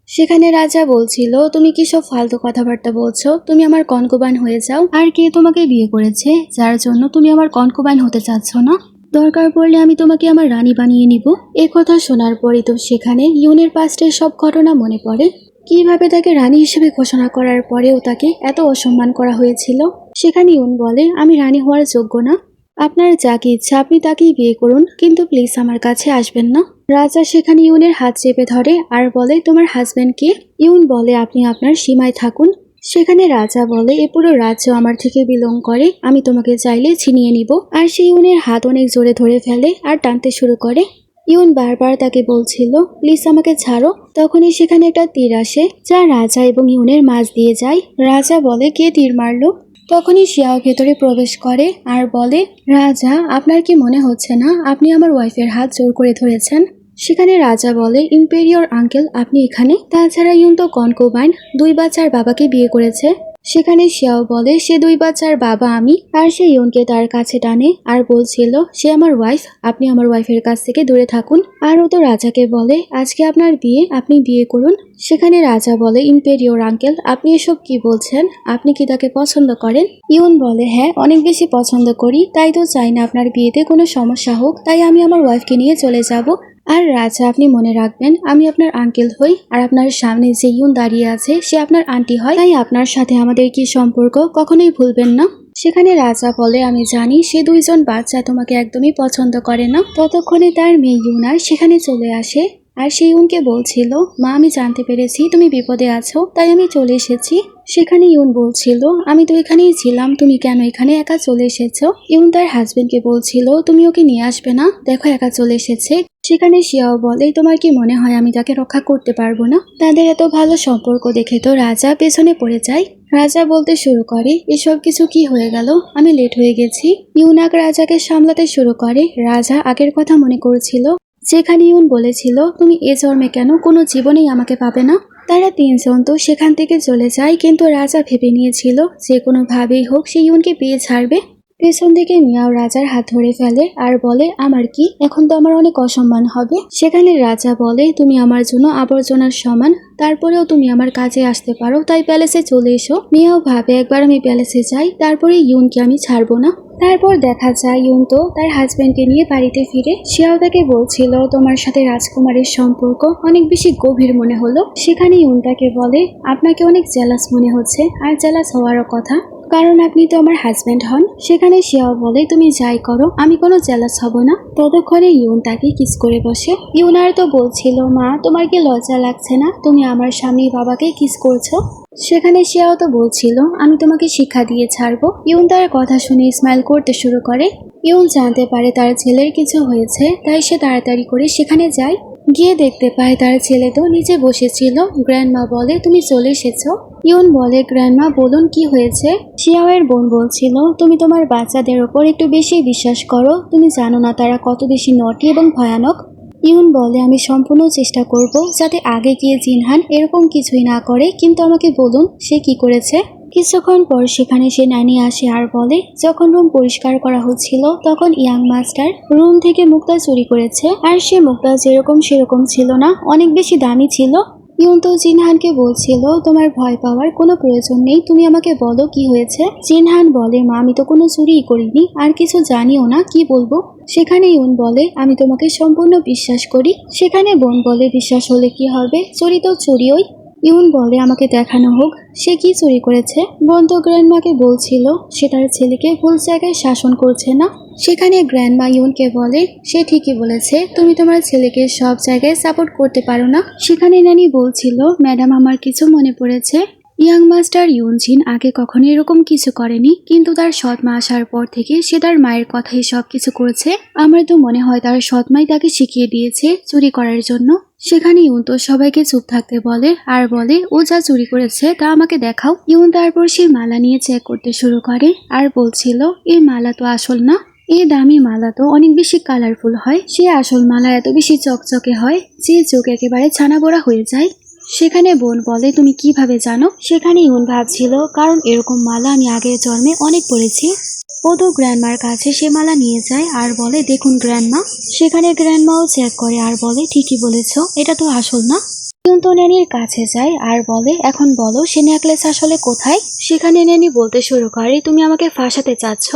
সেখানে রাজা বলছিল তুমি কি সব ফালতু কথাবার্তা বলছো, তুমি আমার কনকুবাইন হয়ে যাও। আর কে তোমাকে বিয়ে করেছে যার জন্য তুমি আমার কনকুবাইন হতে চাচ্ছ না? দরকার পড়লে আমি তোমাকে আমার রানী বানিয়ে নিব। এ কথা শোনার পরই তো সেখানে ইউনের পাস্টের সব ঘটনা মনে পড়ে, কিভাবে তাকে রানী হিসেবে ঘোষণা করার পরেও তাকে এত অসম্মান করা হয়েছিল। সেখানে ইউন বলে আমি রানী হওয়ার যোগ্য না, আপনার যাকে ইচ্ছা আপনি তাকেই বিয়ে করুন, কিন্তু প্লিজ আমার কাছে আসবেন না। রাজা সেখানে ইউনের হাত চেপে ধরে আর বলে তোমার হাজবেন্ড কে? ইউন বলে আপনি আপনার সীমায় থাকুন। সেখানে রাজা বলে এ পুরো রাজ্য আমার থেকে বিলং করে, আমি তোমাকে চাইলে ছিনিয়ে নিব। আর সে ইউনের হাত অনেক জোরে ধরে ফেলে আর টানতে শুরু করে। ইউন বারবার তাকে বলছিল প্লিজ আমাকে ছাড়ো। তখনই সেখানে একটা তীর আসে যা রাজা এবং ইউনের মাঝ দিয়ে যায়। রাজা বলে কে তীর মারলো? তখনই শিয়াও ভেতরে প্রবেশ করে আর বলে রাজা আপনার কি মনে হচ্ছে না আপনি আমার ওয়াইফের হাত জোর করে ধরেছেন? সেখানে রাজা বলে ইম্পেরিয়র আঙ্কেল আপনি এখানে? তাছাড়া ইউন তো কনকুবাইন, 2 বাচ্চার বাবাকে বিয়ে করেছে। সেখানে শিয়াও বলে সে 2 বাচ্চার বাবা আমি, আর সে ইউনকে তার কাছে টানে আর বলছিল সে আমার ওয়াইফ, আপনি আমার ওয়াইফের কাছ থেকে দূরে থাকুন। আর ও তো রাজাকে বলে আজকে আপনার বিয়ে, আপনি বিয়ে করুন। সেখানে রাজা বলে ইম্পেরিয়র আঙ্কেল, আপনি এসব কি বলছেন, আপনি কি তাকে পছন্দ করেন? ইউন বলে হ্যাঁ, অনেক বেশি পছন্দ করি, তাই তো চাই না আপনার বিয়েতে কোনো সমস্যা হোক, তাই আমি আমার ওয়াইফকে নিয়ে চলে যাব। আর রাজা আপনি মনে রাখবেন আমি আপনার আঙ্কেল হই, আর আপনার সামনে যে ইউন দাঁড়িয়ে আছে সে আপনার আন্টি হয়, তাই আপনার সাথে আমাদের কি সম্পর্ক কখনোই ভুলবেন না। সেখানে রাজা বলে আমি জানি সে 2 জন বাচ্চা তোমাকে একদমই পছন্দ করে না। ততক্ষণে তার মেয়ে ইউনার সেখানে চলে আসে আর সে ইউনকে বলছিল মা আমি জানতে পেরেছি তুমি বিপদে আছো, তাই আমি চলে এসেছি। সেখানে ইউন বলছিল আমি তো এখানেই ছিলাম, তুমি কেন এখানে একা চলে এসেছো? ইউন তার হাজবেন্ডকে বলছিল তুমি ওকে নিয়ে আসবে না, দেখো একা চলে এসেছে। সেখানে শিয়াও বলে তোমার কি মনে হয় আমি তাকে রক্ষা করতে পারবো না? তাদের এত ভালো সম্পর্ক দেখে তো রাজা পেছনে পড়ে যায়। রাজা বলতে শুরু করে এসব কিছু কি হয়ে গেল, আমি লেট হয়ে গেছি। ইউনাক রাজাকে সামলাতে শুরু করে। রাজা আগের কথা মনে করেছিল যেখানে ইউন বলেছিল তুমি এ জন্মে কেন কোনো জীবনেই আমাকে পাবে না। তারা 3 জন তো সেখান থেকে চলে যায়, কিন্তু রাজা ভেবে নিয়েছিল যে কোনোভাবেই হোক সে ইউনকে বিয়ে ছাড়বে। পেছন থেকে মিয়াও রাজার হাত ধরে ফেলে আর বলে আমার কি, এখন তো আমার অনেক অসম্মান হবে। সেখানে রাজা বলে তুমি আমার জন্য আবর্জনার সমান, তারপরেও তুমি আমার কাজে আসতে পারো, তাই প্যালেসে চলে এসো। মিয়াও ভাবে একবার আমি প্যালেসে যাই, তারপরে ইউনকে আমি ছাড়বো না। তারপর দেখা যায় ইউন তো তার হাজবেন্ডকে নিয়ে বাড়িতে ফিরে। শিয়াও তাকে বলছিল তোমার সাথে রাজকুমারের সম্পর্ক অনেক বেশি গভীর মনে হলো। সেখানে ইউন তাকে বলে আপনাকে অনেক জেলাস মনে হচ্ছে, আর জেলাস হওয়ারও কথা, কারণ আপনি তো আমার হাজবেন্ড হন। সেখানে শিয়াও বলে তুমি যাই করো আমি কোনো জেলাস হব না। ততক্ষণে ইউন তাকে কিস করে বসে। ইউন আর তো বলছিল মা তোমার কি লজ্জা লাগছে না, তুমি আমার স্বামী বাবাকে কিস করছো? সেখানে শিয়াও তো বলছিল আমি তোমাকে শিক্ষা দিয়ে ছাড়বো। ইউন তার কথা শুনে স্মাইল করতে শুরু করে। ইউন জানতে পারে তার ছেলের কিছু হয়েছে, তাই সে তাড়াতাড়ি করে সেখানে যায়। গিয়ে দেখতে পায় তার ছেলে তো নিচে বসেছিল। গ্র্যান্ডমা বলে তুমি চলে এসেছো। ইউন বলে গ্র্যান্ডমা বলুন কি হয়েছে? শিয়াওয়ের বোন বলছিল তুমি তোমার বাচ্চাদের ওপর একটু বেশি বিশ্বাস করো, তুমি জানো না তারা কত বেশি নটি এবং ভয়ানক। ইউন বলে আমি সম্পূর্ণ চেষ্টা করব যাতে আগে গিয়ে জিনহান এরকম কিছুই না করে, কিন্তু আমাকে বলুন সে কি করেছে। কিছুক্ষণ পর সেখানে সে নানি আসে আর বলে যখন রুম পরিষ্কার করা হচ্ছিল তখন ইয়াং মাস্টার রুম থেকে মুক্তা চুরি করেছে, আর সে মুক্তা যেরকম সেরকম ছিল না, অনেক বেশি দামি ছিল। ইউন তো জিনহানকে বলছিল তোমার ভয় পাওয়ার কোনো প্রয়োজন নেই, তুমি আমাকে বলো কি হয়েছে। জিনহান বলে মা আমি তো কোনো চুরিই করিনি, আর কিছু জানিও না, কি বলবো। সেখানে ইউন বলে আমি তোমাকে সম্পূর্ণ বিশ্বাস করি। সেখানে বোন বলে বিশ্বাস হলে কি হবে, চুরি তো চুরিই। ইউন বলে আমাকে দেখানো হোক সে কি চুরি করেছে। বোন তো গ্র্যান্ডমাকে বলছিল সে তার ছেলেকে ভুল জায়গায় শাসন করছে না। সেখানে গ্র্যান্ডমা ইউনকে বলে সে ঠিকই বলেছে, তুমি তোমার ছেলেকে সব জায়গায় সাপোর্ট করতে পারো না। সেখানে নানি বলছিল ম্যাডাম আমার কিছু মনে পড়েছে। ইয়াং মাস্টার ইউনজিন আগে কখনো এরকম কিছু করেনি, কিন্তু তার সৎ মা আসার পর থেকে সে তার মায়ের কথাই সবকিছু করেছে। আমার তো মনে হয় তার সৎ মাই তাকে শিখিয়ে দিয়েছে চুরি করার জন্য। সেখানে ইউন তো সবাইকে চুপ থাকতে বলে আর বলে ও যা চুরি করেছে তা আমাকে দেখাও। ইউন তারপর সে মালা নিয়ে চেক করতে শুরু করে আর বলছিল এই মালা তো আসল না, এই দামি মালা তো অনেক বেশি কালারফুল হয়, সে আসল মালা এত বেশি চকচকে হয় যে চোখ একেবারে ছানা বড়া হয়ে যায়। সেখানে বোন বলে তুমি কিভাবে জানো? সেখানে ইউন ভাবছিল কারণ এরকম মালা আমি আগের জন্মে অনেক পড়েছি। ও তো গ্র্যান্ডমার কাছে সে মালা নিয়ে যায় আর বলে দেখুন গ্র্যান্ডমা। সেখানে গ্র্যান্ডমাও চেক করে আর বলে ঠিকই বলেছ, এটা তো আসল না। ইউন তো ন্যানির কাছে যায় আর বলে এখন বলো সে নেকলেস আসলে কোথায়। সেখানে ন্যানি বলতে শুরু করে তুমি আমাকে ফাঁসাতে চাচ্ছ।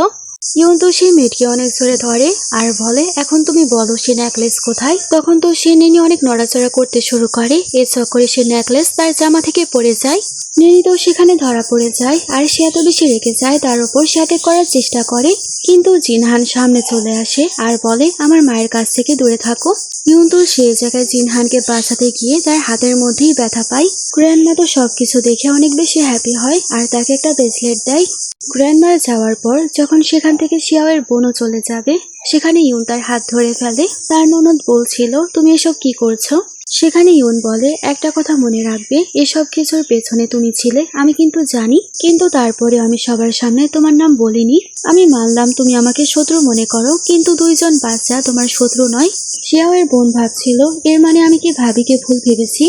ইউন তো সেই মেয়েটিকে অনেক জোরে ধরে আর বলে এখন তুমি বলো সে নেকলেস কোথায়। তখন তো সে নেনি অনেক নড়াচড়া করতে শুরু করে, এ চক্করে সে নেকলেস তার জামা থেকে পড়ে যায়। নেনি তো সেখানে ধরা পড়ে যায় আর সে এত বেশি রেগে যায় তার উপর সে অ্যাটাক করার চেষ্টা করে, কিন্তু জিনহান সামনে চলে আসে আর বলে আমার মায়ের কাছ থেকে দূরে থাকো। ইউন তো সেই জায়গায় জিনহানকে বাঁচাতে গিয়ে তার হাতের মধ্যেই ব্যথা পায়। গ্র্যান্ডমা তো সবকিছু দেখে অনেক বেশি হ্যাপি হয় আর তাকে একটা ব্রেসলেট দেয়। গ্র্যান্ডমার যাওয়ার পর যখন সেখান থেকে শিয়াওয়ের বোনও চলে যাবে, সেখানে ইউন তার হাত ধরে ফেলে। তার ননদ বলছিল তুমি এসব কি করছো। সেখানে ইউন বলে একটা কথা মনে রাখবে, এসব কিছুর পেছনে তুমি ছিলে আমি কিন্তু জানি, কিন্তু তারপরে আমি সবার সামনে তোমার নাম বলিনি। আমি মানলাম তুমি আমাকে শত্রু মনে করো, কিন্তু 2 জন বাচ্চা তোমার শত্রু নয়। শিয়াওয়ের বোন ভাবছিল এর মানে আমি কি ভাবিকে ভুল ভেবেছি।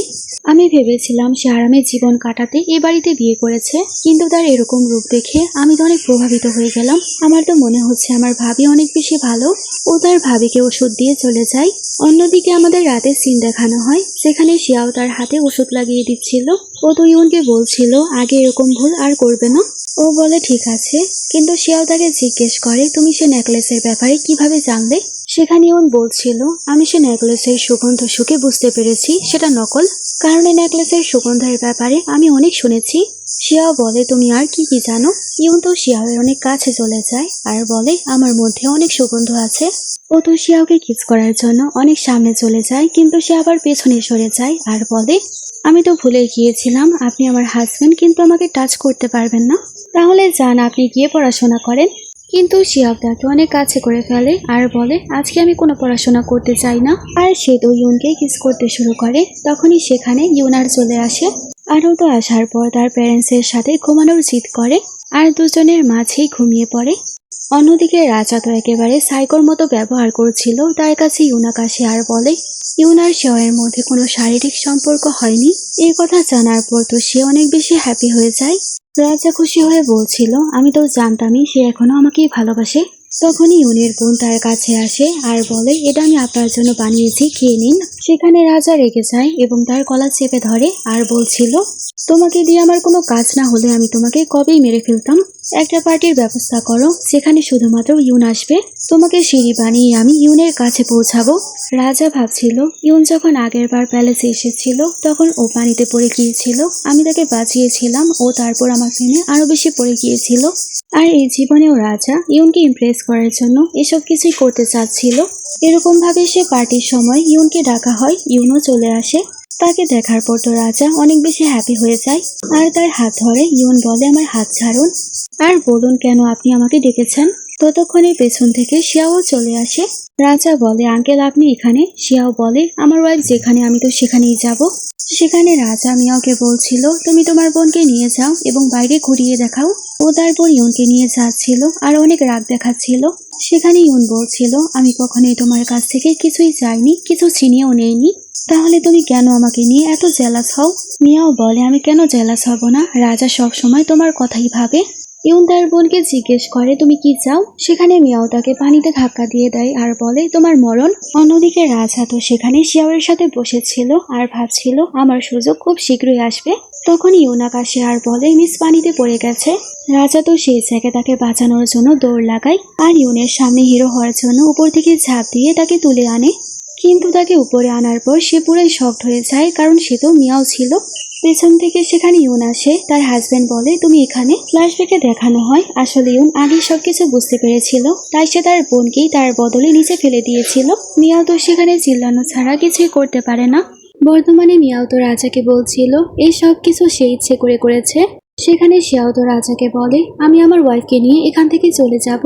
আমি ভেবেছিলাম সে আরামে জীবন কাটাতে এ বাড়িতে বিয়ে করেছে, কিন্তু তার এরকম রূপ দেখে আমি তো অনেক প্রভাবিত হয়ে গেলাম। আমার তো মনে হচ্ছে আমার ভাবি অনেক বেশি ভালো। ও তার ভাবিকে ওষুধ দিয়ে চলে যায়। অন্যদিকে আমাদের রাতে সিন দেখানো হয়, সেখানে শিয়াও তার হাতে ওষুধ লাগিয়ে দিচ্ছিল। ও তো ইউনকে বলছিল আগে এরকম ভুল আর করবে না। ও বলে ঠিক আছে, কিন্তু শিয়াও তাকে জিজ্ঞেস করে তুমি সে নেকলেসের ব্যাপারে কিভাবে জানলে। সেখানে ইউন বলছিল আমি সে নেকলেসের সুগন্ধ শুকে বুঝতে পেরেছি সেটা নকল, কারণ এই নেকলেসের সুগন্ধের ব্যাপারে আমি অনেক শুনেছি। শিয়াও বলে তুমি আর কি কি জানো। ইউন তো শিয়াওয়ের অনেক কাছে চলে যায় আর বলে আমার মধ্যে অনেক সুগন্ধ আছে। ও তো শিয়াওকে কিস করার জন্য অনেক সামনে চলে যায়, কিন্তু সে আবার পেছনে সরে যায় আর বলে আমি তো ভুলে গিয়েছিলাম আপনি আমার হাজবেন্ড, কিন্তু আমাকে টাচ করতে পারবেন না। তাহলে যান আপনি গিয়ে পড়াশোনা করেন। কিন্তু শিয়াব তাকে অনেক কাছে করে ফেলে আর বলে আজকে আমি কোনো পড়াশোনা করতে চাই না। আর সে তো ইউনকে কিস করতে শুরু করে। তখনই সেখানে ইউনার চলে আসে। আর ও তো আসার পর তার প্যারেন্টসের সাথে ঘুমানোর জিদ করে আর দুজনের মাঝেই ঘুমিয়ে পড়ে। অন্যদিকে রাজা তো একেবারে সাইকোর মতো ব্যবহার করছিল। তার কাছে ইউনাক আসে আর বলে ইউনার শিয়াওয়ের মধ্যে কোনো শারীরিক সম্পর্ক হয়নি। এই কথা জানার পর তো সে অনেক বেশি হ্যাপি হয়ে যায়। রাজা খুশি হয়ে বলছিল আমি তো জানতামই সে এখনো আমাকেই ভালোবাসে। তখনই ইউনের বোন তার কাছে আসে আর বলে এটা আমি আপনার জন্য বানিয়েছি, খেয়ে নিন। সেখানে রাজা রেগে যায় এবং তার গলা চেপে ধরে আর বলছিল তোমাকে দিয়ে আমার কোনো কাজ না হলে আমি তোমাকে কবেই মেরে ফেলতাম। একটা পার্টির ব্যবস্থা করো যেখানে শুধুমাত্র ইউন আসবে। তোমাকে সিঁড়ি বানিয়ে আমি ইউনের কাছে পৌঁছাবো। রাজা ভাবছিল ইউন যখন আগের বার প্যালেসে এসেছিল তখন ও পানিতে পড়ে গিয়েছিল, আমি তাকে বাঁচিয়েছিলাম, ও তারপর আমার ফেনে আরো বেশি পড়ে গিয়েছিল। আর এই জীবনেও রাজা ইউনকে ইমপ্রেস করার জন্য এসব কিছুই করতে চাচ্ছিল। এরকম ভাবে সে পার্টির সময় ইউনকে ডাকা হয়, ইউনও চলে আসে। তাকে দেখার পর তো রাজা অনেক বেশি হ্যাপি হয়ে যায় আর তার হাত ধরে। ইউন বলে আমার হাত ছাড়ুন আর বলুন কেন আপনি আমাকে ডেকেছেন। ততক্ষণে পেছন থেকে শিয়াও চলে আসে। রাজা বলে আঙ্কেল আপনি এখানে। শিয়াও বলে আমার ওয়াইফ যেখানে আমি তো সেখানেই যাব। সেখানে রাজা মিয়াওকে বলছিল তুমি তোমার বোনকে নিয়ে যাও এবং বাইরে ঘুরিয়ে দেখাও। ও তারপর ইউনকে নিয়ে যাচ্ছিল আর অনেক রাগ দেখাচ্ছিল। সেখানে ইউন বলছিল আমি কখনোই তোমার কাছ থেকে কিছুই চাইনি, কিছু ছিনিয়েও নেইনি, তাহলে তুমি কেন আমাকে নিয়ে এত জেলাস হও। মিয়াও বলে আমি কেন জেলাস হব না, রাজা সব সময় তোমার কথাই ভাবে। ইউন তার বোনকে জিজ্ঞেস করে তুমি কি চাও। সেখানে মিয়াও তাকে পানিতে ধাক্কা দিয়ে দেয় আর বলে তোমার মরণ। অন্যদিকে রাজা তো সেখানে শিয়াওয়ের সাথে বসেছিল আর ভাবছিল আমার সুযোগ খুব শীঘ্রই আসবে। তখন ইউনাক আসে আর বলে মিস পানিতে পড়ে গেছে। রাজা তো সেই জায়গায় তাকে বাঁচানোর জন্য দৌড় লাগায় আর ইউনের সামনে হিরো হওয়ার জন্য উপর থেকে ঝাঁপ দিয়ে তাকে তুলে আনে। কিন্তু তাকে উপরে আনার পর সে পুরোই শকড হয়ে যায়, কারণ সে তো মিয়াও ছিল। পেছন থেকে সেখানে ইউন আসে। তার হাজবেন্ড বলে তুমি এখানে। ফ্ল্যাশব্যাকে দেখানো হয় আসলে ইউন আগে সবকিছু বুঝতে পেরেছিল, তাই সে তার বোনকেই তার বদলে নিচে ফেলে দিয়েছিল। মিয়াও তো সেখানে চিল্লানো ছাড়া কিছুই করতে পারে না। বর্তমানে মিয়াও তো রাজাকে বলছিল এই সব কিছু সে ইচ্ছে করে করেছে। সেখানে শিয়াও তো রাজাকে বলে আমি আমার ওয়াইফকে নিয়ে এখান থেকে চলে যাব,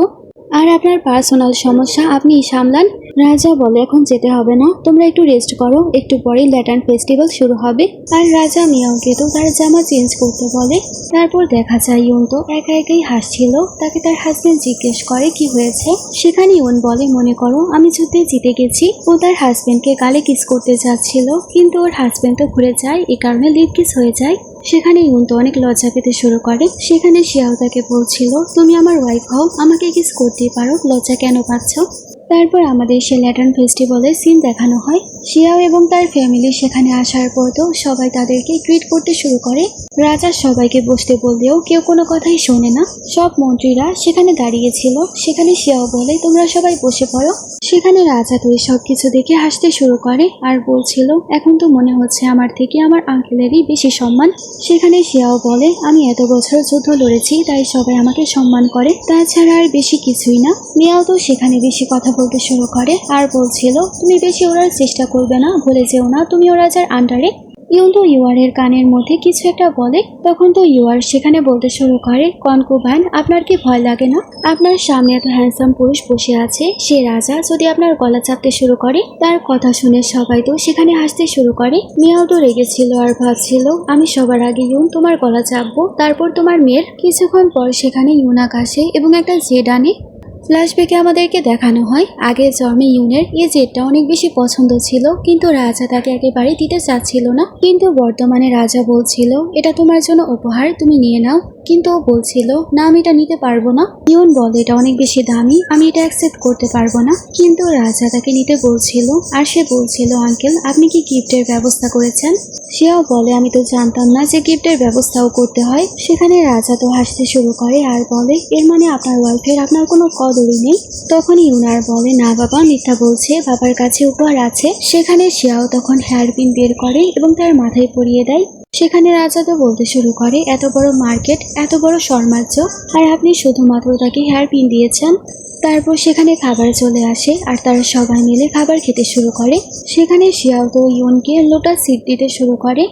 আর আপনার পার্সোনাল সমস্যা আপনিই সামলান। রাজা বলে এখন যেতে হবে না, তোমরা একটু রেস্ট করো, একটু পরেই ল্যাটার্ন ফেস্টিভ্যাল শুরু হবে। আর রাজা মিয়াওকে তো তার জামা চেঞ্জ করতে বলে। তারপর দেখা যায় ইউন তো একা একাই হাসছিল। তাকে তার হাজবেন্ড জিজ্ঞেস করে কি হয়েছে। সেখানে ইউন বলে মনে করো আমি যুদ্ধে জিতে গেছি। ও তার হাজবেন্ডকে গালে কিস করতে যাচ্ছিল, কিন্তু ওর হাজবেন্ড তো ঘুরে যায়, এই কারণে লিপ কিস হয়ে যায়। সেখানে ইউন তো অনেক লজ্জা পেতে শুরু করে। সেখানে শিয়াও তাকে বলছিল তুমি আমার ওয়াইফ হও, আমাকে কিস করতেই পারো, লজ্জা কেন পাচ্ছ। তারপর আমাদের সে ল্যাটার্ন ফেস্টিভ্যালের সিন দেখানো হয়। শিয়াও এবং তার ফ্যামিলি সেখানে আসার পর তো সবাই তাদেরকে গ্রিট করতে শুরু করে। রাজা সবাইকে বসতে বললেও কেউ কোনো কথাই শোনে না। সব মন্ত্রীরা সেখানে দাঁড়িয়েছিল। সেখানে শিয়াও বলে তোমরা সবাই বসে পড়ো। সেখানে রাজা তো সব কিছু দেখে হাসতে শুরু করে আর বলছিল এখন তো মনে হচ্ছে আমার থেকে আমার আঙ্কেলেরই বেশি সম্মান। সেখানে শিয়াও বলে আমি এত বছর যুদ্ধ লড়েছি তাই সবাই আমাকে সম্মান করে, তাছাড়া আর বেশি কিছুই না। মিয়াও তো সেখানে বেশি কথা বলতে শুরু করে আর বলছিল তুমি বেশি ওড়ার চেষ্টা করবে না, ভুলে যেও না তুমি ও রাজার আন্ডারে। ইউন তো ইউয়ারের কানের মধ্যে কিছু একটা বলে। তখন তো ইউয়ার সেখানে বলতে শুরু করে কনকুবাইন আপনার কি ভয় লাগে না, আপনার সামনে এত হ্যান্ডসাম পুরুষ বসে আছে, সে রাজা যদি আপনার গলা চাপতে শুরু করে। তার কথা শুনে সবাই তো সেখানে হাসতে শুরু করে। মিয়াও তো রেগেছিল আর ভাবছিল আমি সবার আগে ইউন তোমার গলা চাপবো, তারপর তোমার মেয়ের। কিছুক্ষণ পর সেখানে ইউনাক আসে এবং একটা জেড আনে। ফ্ল্যাশব্যাকে আমাদেরকে দেখানো হয় আগের জন্মে ইউনের এই জেটটা অনেক বেশি পছন্দ ছিল, কিন্তু রাজা তাকে একেবারে দিতে চাচ্ছিল না। কিন্তু বর্তমানে রাজা বলছিল এটা তোমার জন্য উপহার, তুমি নিয়ে নাও। কিন্তু ও বলছিল না, আমি এটা নিতে পারবো না। ইউন বলে এটা অনেক বেশি দামি, আমি এটা অ্যাকসেপ্ট করতে পারবো না। কিন্তু রাজা তাকে নিতে বলছিল, আর সে বলছিল আঙ্কেল আপনি কি গিফটের ব্যবস্থা করেছেন? সেও বলে আমি তো জানতাম না যে গিফটের ব্যবস্থাও করতে হয়। সেখানে রাজা তো হাসতে শুরু করে আর বলে এর মানে আপনার ওয়াইফের আপনার কোনো কদরই নেই। তখন ইউনার বলে না বাবা, মিথ্যা বলছে, বাবার কাছে উপহার আছে। সেখানে শিয়াও তখন হেয়ার পিন বের করে এবং তার মাথায় পরিয়ে দেয়। সেখানে রাজা তো বলতে শুরু করে এত বড় মার্কেট, এত বড় সম্রাজ্য, আর আপনি শুধুমাত্র তাকে হেয়ার পিন দিয়েছেন। তারপর সেখানে খাবার চলে আসে আর তারা সবাই মিলে খাবার খেতে শুরু করে। সেখানে শিয়াও তো ইউনকে লোটাস সিড দিতে শুরু করে,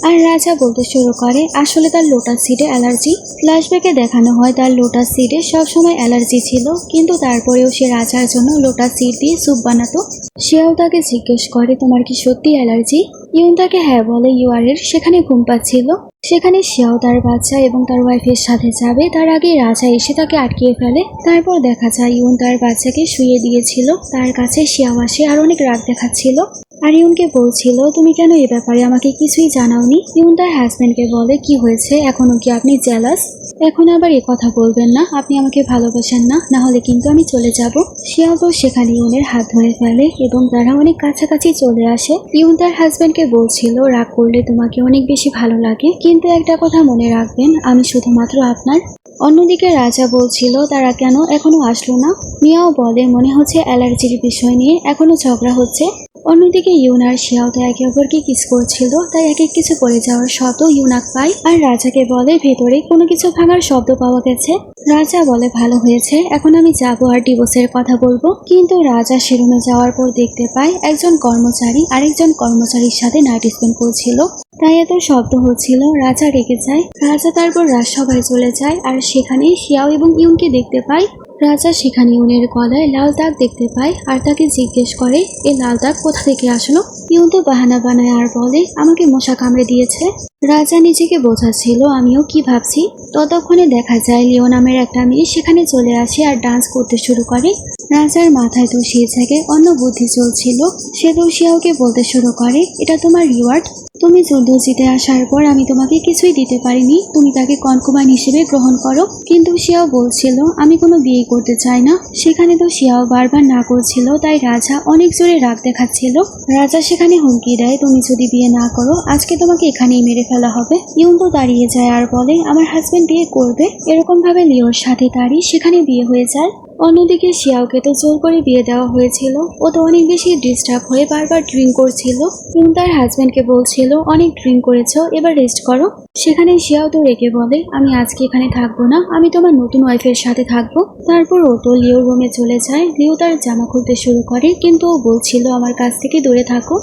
আর রাজা বলতে শুরু করে আসলে তার লোটাস সিডে অ্যালার্জি। ফ্ল্যাশব্যাকে দেখানো হয় তার লোটাস সিডে সবসময় অ্যালার্জি ছিল, কিন্তু তারপরেও সে রাজার জন্য লোটাস সিড দিয়ে স্যুপ বানাতো। শিয়াও তাকে জিজ্ঞেস করে তোমার কি সত্যি অ্যালার্জি? ইউন তাকে হ্যাঁ বলে। ইউয়ারের সেখানে ঘুম পাচ্ছিল। সেখানে শিয়াও তার বাচ্চা এবং তার ওয়াইফের সাথে যাবে, তার আগে রাজা এসে তাকে আটকিয়ে ফেলে। তারপর দেখা যায় ইউন তার বাচ্চাকে শুয়ে দিয়েছিল, তার কাছে শিয়াও আসে আর অনেক রাগ দেখাচ্ছিল আর ইউনকে বলছিল তুমি কেন এ ব্যাপারে আমাকে কিছুই জানাওনি। ইউন তার হাজবেন্ডকে বলে কি হয়েছে, এখনো কি আপনি জেলাস? এখন আবার এ কথা বলবেন না, আপনি আমাকে ভালোবাসেন না, না হলে কিন্তু আমি চলে যাব। শিয়াও তো সেখানে ইউনের হাত ধরে ফেলে এবং তারা অনেক কাছাকাছি চলে আসে। ইউন তার হাজবেন্ডকে বলছিল রাগ করলে তোমাকে অনেক বেশি ভালো লাগে, কিন্তু একটা কথা মনে রাখবেন আমি শুধুমাত্র আপনার। অন্যদিকে রাজা বলছিল তারা কেন এখনো আসলো না। মিয়াও বলে মনে হচ্ছে অ্যালার্জির বিষয় নিয়ে এখনো ঝগড়া হচ্ছে। অন্যদিকে ইউন আর শিয়াও তো একে অপরকে কিস করছিল, তাই এক এক কিছু পড়ে যাওয়ার শব্দ ইউনাক পায় আর রাজাকে বলে ভেতরে কোনো কিছু ভাঙার শব্দ পাওয়া গেছে। রাজা বলে ভালো হয়েছে, এখন আমি যাবো আর ডিভোর্সের কথা বলবো। কিন্তু রাজা সে রুমে যাওয়ার পর দেখতে পায় একজন কর্মচারী আরেকজন কর্মচারীর সাথে নাইট স্পেন্ড করছিল, তাই এত শব্দ হচ্ছিল। রাজা রেগে যায়। রাজা তারপর রাজসভায় চলে যায় আর সেখানে শিয়াও এবং ইউনকে দেখতে পায়। রাজা সেখানে ইউনের গলায় লাল দাগ দেখতে পায় আর তাকে জিজ্ঞেস করে এই লাল দাগ কোথা থেকে আসলো। ইউন তো বাহানা বানায় আর বলে আমাকে মশা কামড়ে দিয়েছে। রাজা নিজেকে বোঝাচ্ছিল আমিও কি ভাবছি। ততক্ষণে দেখা যায় লিও নামের একটা মেয়ে সেখানে চলে আসে আর ডান্স করতে শুরু করে। রাজার মাথায় তো সেই জায়গায় অন্য বুদ্ধি চলছিল। সে তো শিয়াওকে বলতে শুরু করে এটা তোমার রিওয়ার্ড, তুমি যুদ্ধ জিতে আসার পর আমি তোমাকে কিছুই দিতে পারিনি, তুমি তাকে কনকুমাইন হিসেবে গ্রহণ করো। কিন্তু শিয়াও বলছিল আমি কোনো বিয়ে করতে চাই না। সেখানে তো শিয়াও বারবার না করছিল, তাই রাজা অনেক জোরে রাগ দেখাচ্ছিল। রাজা সেখানে হুমকি দেয় তুমি যদি বিয়ে না করো আজকে তোমাকে এখানেই মেরে ফেলা হবে। ইউন তো দাঁড়িয়ে যায় আর বলে আমার হাজবেন্ড বিয়ে করবে। এরকম ভাবে লিওর সাথে তারই সেখানে বিয়ে হয়ে যায়। অন্যদিকে শিয়াওকে তো জোর করে বিয়ে দেওয়া হয়েছিল, ও তো অনেক বেশি ডিস্টার্ব হয়ে বারবার ড্রিঙ্ক করছিল। ইউন তার হাজবেন্ডকে বলছিল অনেক ড্রিঙ্ক করেছো, এবার রেস্ট করো। সেখানে শিয়াও তো রেগে বলে আমি আজকে এখানে থাকবো না, আমি তোমার নতুন ওয়াইফের সাথে থাকবো। তারপর ও তো লিওর রুমে চলে যায়। লিও তার জামা খুলতে শুরু করে, কিন্তু ও বলছিল আমার কাছ থেকে দূরে থাকো।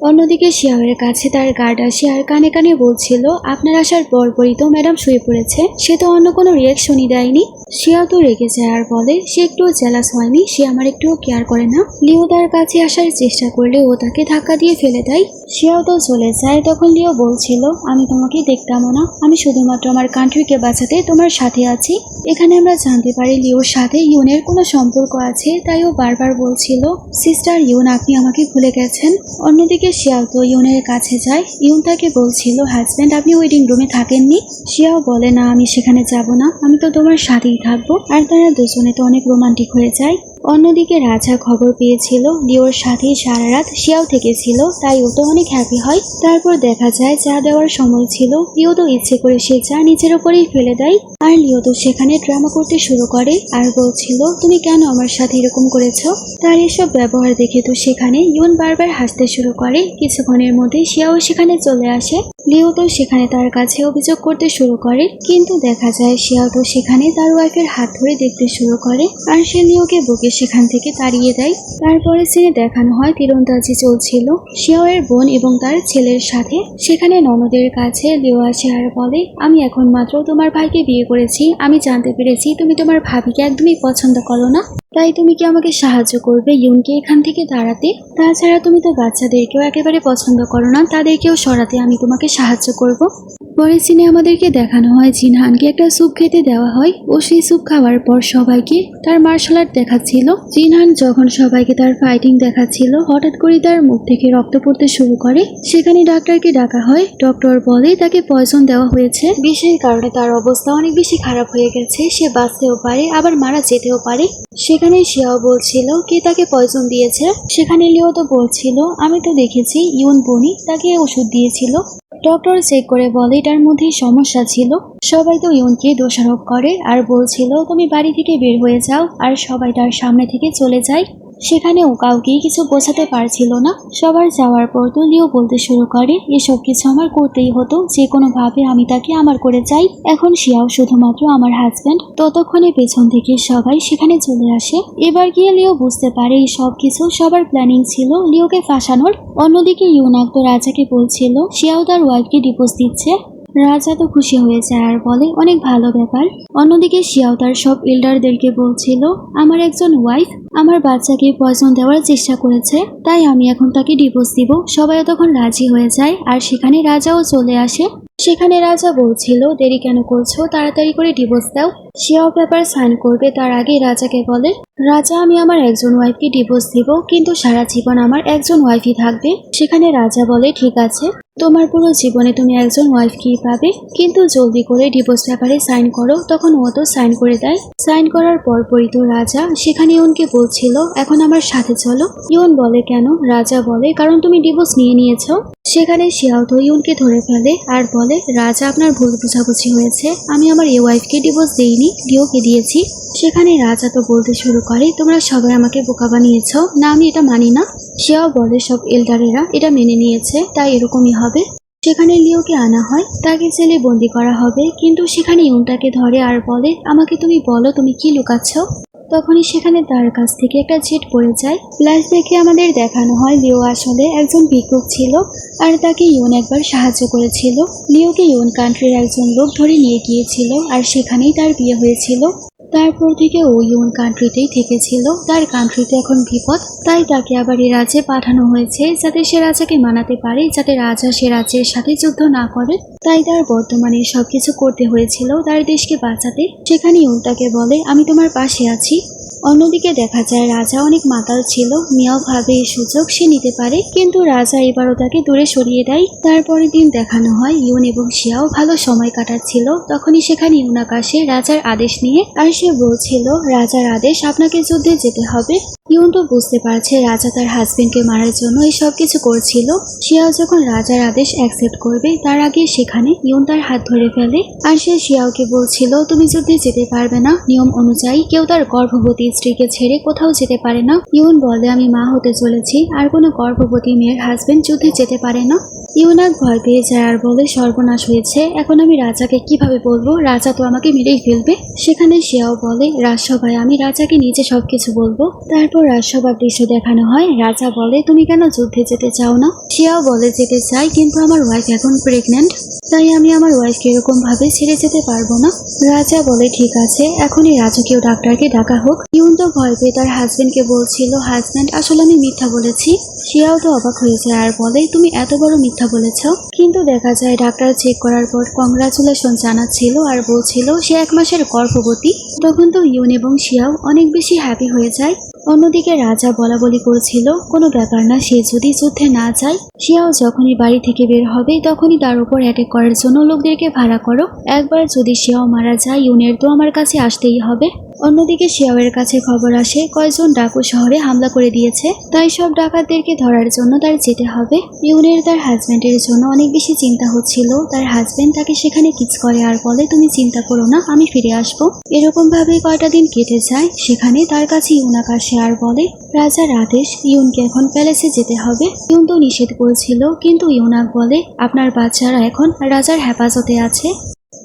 অন্যদিকে শিয়াওয়ের কাছে তার গার্ড আসে আর কানে কানে বলছিল আপনার আসার পরপরই তো ম্যাডাম শুয়ে পড়েছে। সে তো অন্য কোনো রিয়াকশনই দেয়নি। শিয়াও তো রেগে যায় আর বলে সে একটুও জেলাস হয়নি, সে আমার একটুও কেয়ার করে না। লিও তার কাছে আসার চেষ্টা করলে ও তাকে ধাক্কা দিয়ে ফেলে দেয়। শিয়াও তো চলে যায়। তখন লিও বলছিল আমি তোমাকে দেখতামও না, আমি শুধুমাত্র আমার কান্ট্রিকে বাঁচাতে তোমার সাথে আছি। এখানে আমরা জানতে পারি লিওর সাথে ইউনের কোনো সম্পর্ক আছে, তাই ও বারবার বলছিল সিস্টার ইউন আপনি আমাকে ভুলে গেছেন। অন্যদিকে শিয়াও তো ইউনের কাছে যায়। ইউন তাকে বলছিল হাজব্যান্ড আপনি ওয়েডিং রুমে থাকেননি। শিয়াও বলে না আমি সেখানে যাব না, আমি তো তোমার সাথেই থাকবো। আর তারা দুজনে তো অনেক রোমান্টিক হয়ে যায়। অন্যদিকে রাজা খবর পেয়েছিল লিওর সাথেই সারা রাত শিয়াও থেকেছিল, তাই ও তো অনেক হ্যাপি হয়। তারপর দেখা যায় চা দেওয়ার সময় ছিল, লিও তো ইচ্ছে করে সে চা নিচের ওপরেই ফেলে দেয়। আর লিও তো সেখানে ড্রামা করতে শুরু করে আর বলছিল তুমি কেন আমার সাথে এরকম করেছো। তার এসব ব্যবহার দেখে তো সেখানে ইউন বারবার হাসতে শুরু করে। কিছুক্ষণের মধ্যে শিয়াও সেখানে চলে আসে। লিও তো সেখানে তার কাছে অভিযোগ করতে শুরু করে, কিন্তু দেখা যায় শিয়াও তো সেখানে তার ওয়াইফের হাত ধরে দেখতে শুরু করে আর সে লিওকে বুকে সেখান থেকে তাড়িয়ে দেয়। তারপরে সিনে দেখানো হয় তীরন্দাজি চলছিল শিয়াওয়ের বোন এবং তার ছেলের সাথে। সেখানে ননদের কাছে লিও আসে আর বলে আমি এখন মাত্র তোমার ভাইকে বিয়ে করেছি, আমি জানতে পেরেছি তুমি তোমার ভাবিকে একদমই পছন্দ করো না, তাই তুমি কি আমাকে সাহায্য করবে ইউনকে এখান থেকে তাড়াতে? তাছাড়া তুমি তো বাচ্চাদেরকেও একেবারে পছন্দ করো না, তাদেরকেও সরাতে আমি তোমাকে সাহায্য করব। পরে সিনে আমাদেরকে দেখানো হয় জিনহানকে একটা স্যুপ খেতে দেওয়া হয় ও সেই স্যুপ খাওয়ার পর সবাইকে তার মার্শাল আর্ট দেখাচ্ছিল। জিনহান যখন সবাইকে তার ফাইটিং দেখাচ্ছিল হঠাৎ করে তার মুখ থেকে রক্ত পড়তে শুরু করে। সেখানে ডাক্তারকে ডাকা হয়। ডক্টর বলে তাকে পয়জন দেওয়া হয়েছে, বিষের কারণে তার অবস্থা অনেক বেশি খারাপ হয়ে গেছে, সে বাঁচতেও পারে আবার মারা যেতেও পারে। সেখানে শিয়াও বলছিল কে তাকে পয়জন দিয়েছে। সেখানে লিও তো বলছিল আমি তো দেখেছি ইউন বনি তাকে ওষুধ দিয়েছিল। ডক্টর চেক করে বলে এটার মধ্যেই সমস্যা ছিল। সবাই তো ইউনকে দোষারোপ করে আর বলছিল তুমি বাড়ি থেকে বের হয়ে যাও, আর সবাই তার সামনে থেকে চলে যায়। সেখানেও কাউকেই কিছু বোঝাতে পারছিল না। সবার যাওয়ার পর তো লিও বলতে শুরু করে এসব কিছু আমার করতেই হতো, যে কোনো ভাবে আমি তাকে আমার করে চাই। এখন শিয়াও শুধুমাত্র আমার হাজব্যান্ড। ততক্ষণে পেছন থেকে সবাই সেখানে চলে আসে। এবার গিয়ে লিও বুঝতে পারে এই সব কিছু সবার প্ল্যানিং ছিল লিওকে ফাঁসানোর। অন্যদিকে ইউনাক তো রাজাকে বলছিল শিয়াও তার ওয়াইফকে ডিভোর্স দিচ্ছে। রাজা তো খুশি হয়ে যায় আর বলে অনেক ভালো ব্যাপার। অন্যদিকে শিয়াও তার সব এল্ডারদেরকে বলছিল আমার একজন ওয়াইফ আমার বাচ্চাকে পয়জন দেওয়ার চেষ্টা করেছে, তাই আমি এখন তাকে ডিভোর্স দিব। সবাই তখন রাজি হয়ে যায় আর সেখানে রাজাও চলে আসে। সেখানে রাজা বলছিল দেরি কেন করছো, তাড়াতাড়ি করে ডিভোর্স দাও। শিয়াও পেপার সাইন করবে তার আগে রাজাকে বলে রাজা আমি আমার একজন ওয়াইফকে ডিভোর্স দিব, কিন্তু সারা জীবন আমার একজন ওয়াইফই থাকবে। সেখানে রাজা বলে ঠিক আছে, তোমার পুরো জীবনে তুমি একজন ওয়াইফকেই পাবে, কিন্তু জলদি করে ডিভোর্স পেপারে সাইন করো। তখন ও তো সাইন করে দেয়। সাইন করার পরপরই তো রাজা সেখানে ইউনকে বলছিল এখন আমার সাথে চলো। ইউন বলে কেন? রাজা বলে কারণ তুমি ডিভোর্স নিয়ে নিয়েছো। সেখানে শিয়াও তো ইউনকে ধরে ফেলে আর বলে রাজা আপনার ভুল বোঝাবুঝি হয়েছে, আমি আমার এই ওয়াইফকে ডিভোর্স দেইনি, লিওকে দিয়েছি। সেখানে রাজা তো বলতে শুরু করে তোমরা সবাই আমাকে বোকা বানিয়েছো, না আমি এটা মানি না। শিয়াও বলে সব এল্ডারেরা এটা মেনে নিয়েছে তাই এরকমই হবে। সেখানে লিওকে আনা হয়, তাকে জেলে বন্দি করা হবে, কিন্তু সেখানে ইউনটাকে ধরে আর বলে আমাকে তুমি বলো তুমি কি লুকাচ্ছ। তখনই সেখানে তার কাছ থেকে একটা জেট পড়ে যায়। ফ্ল্যাশ দেখে আমাদের দেখানো হয় লিও আসলে একজন ভিক্ষুক ছিল আর তাকে ইউন একবার সাহায্য করেছিল। লিওকে ইউন কান্ট্রির একজন লোক ধরে নিয়ে গিয়েছিল আর সেখানেই তার বিয়ে হয়েছিল। তারপর থেকে ও ইউন কান্ট্রিতেই থেকেছিল। তার কান্ট্রিতে এখন বিপদ, তাই তাকে আবার এই রাজ্যে পাঠানো হয়েছে যাতে সে রাজাকে মানাতে পারে, যাতে রাজা সে রাজ্যের সাথে যুদ্ধ না করে। তাই তার বর্তমানে সবকিছু করতে হয়েছিল তার দেশকে বাঁচাতে। সেখানে ইউন তাকে বলে আমি তোমার পাশে আছি। অন্যদিকে দেখা যায় রাজা অনেক মাতাল ছিল। মিয়াও ভাবে এই সুযোগ সে নিতে পারে, কিন্তু রাজা এবারও তাকে দূরে সরিয়ে দেয়। তারপরের দিন দেখানো হয় ইউন এবং শিয়াও ভালো সময় কাটাচ্ছিল। তখনই সেখানে ইউনাক আসে রাজার আদেশ নিয়ে আর সে বলছিল রাজার আদেশ আপনাকে যুদ্ধে যেতে হবে। ইউন তো বুঝতে পারছে রাজা তার হাজবেন্ডকে মারার জন্য এই সব কিছু করছিল। শিয়াও যখন রাজার আদেশ অ্যাকসেপ্ট করবে তার আগে সেখানে ইউন তার হাত ধরে ফেলে আর সে শিয়াওকে বলছিল তুমি যুদ্ধে যেতে পারবে না, নিয়ম অনুযায়ী কেউ তার গর্ভবতী স্ত্রীকে ছেড়ে কোথাও যেতে পারে না। ইউন বলে আমি মা হতে চলেছি, আর কোনো গর্ভবতী মেয়ের হাজবেন্ড যুদ্ধে যেতে পারে না। ইউনাক ভয় পেয়ে যায় আর বলে সর্বনাশ হয়েছে, এখন আমি রাজাকে কিভাবে বলবো, রাজা তো আমাকে মেরেই ফেলবে। সেখানে শিয়াও বলে রাজসভায় আমি রাজাকে নিজে সবকিছু বলবো। তারপর রাজসভার দৃশ্য দেখানো হয়। রাজা বলে তুমি কেন যুদ্ধে যেতে চাও না? শিয়াও বলে যেতে চাই, কিন্তু আমার ওয়াইফ এখন প্রেগন্যান্ট, তাই আমি আমার ওয়াইফকে এরকম ভাবে ছেড়ে যেতে পারবো না। রাজা বলে ঠিক আছে, এখনই রাজকীয় ডাক্তারকে ডাকা হোক। ইউন তো ভয় পেয়ে তার হাজবেন্ডকে বলছিল হাজবেন্ড আসলে আমি মিথ্যা বলেছি। শিয়াও তো অবাক হয়ে যায় আর বলে তুমি এত বড় মিথ্যা বলেছ। কিন্তু দেখা যায় ডাক্তার চেক করার পর কংগ্রাচুলেশন জানাচ্ছিল আর বলছিল সে 1 মাসের গর্ভবতী। তখন তো ইউন এবং শিয়াও অনেক বেশি হ্যাপি হয়ে যায়। অন্যদিকে রাজা বলা বলি করছিল কোনো ব্যাপার না, সে যদি যুদ্ধে না যায়। শিয়াও যখনই বাড়ি থেকে বের হবে তখনই তার উপর অ্যাটাক করার জন্য লোকদেরকে ভাড়া করো। একবার যদি শিয়াও মারা যায় ইউনের তো আমার কাছে আসতেই হবে। অন্যদিকে শিয়াওয়ের কাছে খবর আসে কয়েকজন ডাকু শহরে হামলা করে দিয়েছে, তাই সব ডাকাতদেরকে ধরার জন্য তার যেতে হবে। ইউনের তার হাজব্যান্ডের জন্য অনেক বেশি চিন্তা হচ্ছিল। তার হাজব্যান্ড তাকে সেখানে কিস করে আর বলে তুমি চিন্তা করো না, আমি ফিরে আসবো। এরকম ভাবে কয়টা দিন কেটে যায়। সেখানে তার কাছে ইউনাক আসে আর বলে রাজার আদেশ ইউনকে এখন প্যালেসে যেতে হবে। ইউন তো নিষেধ করেছিল, কিন্তু ইউনাক বলে আপনার বাচ্চারা এখন রাজার হেফাজতে আছে,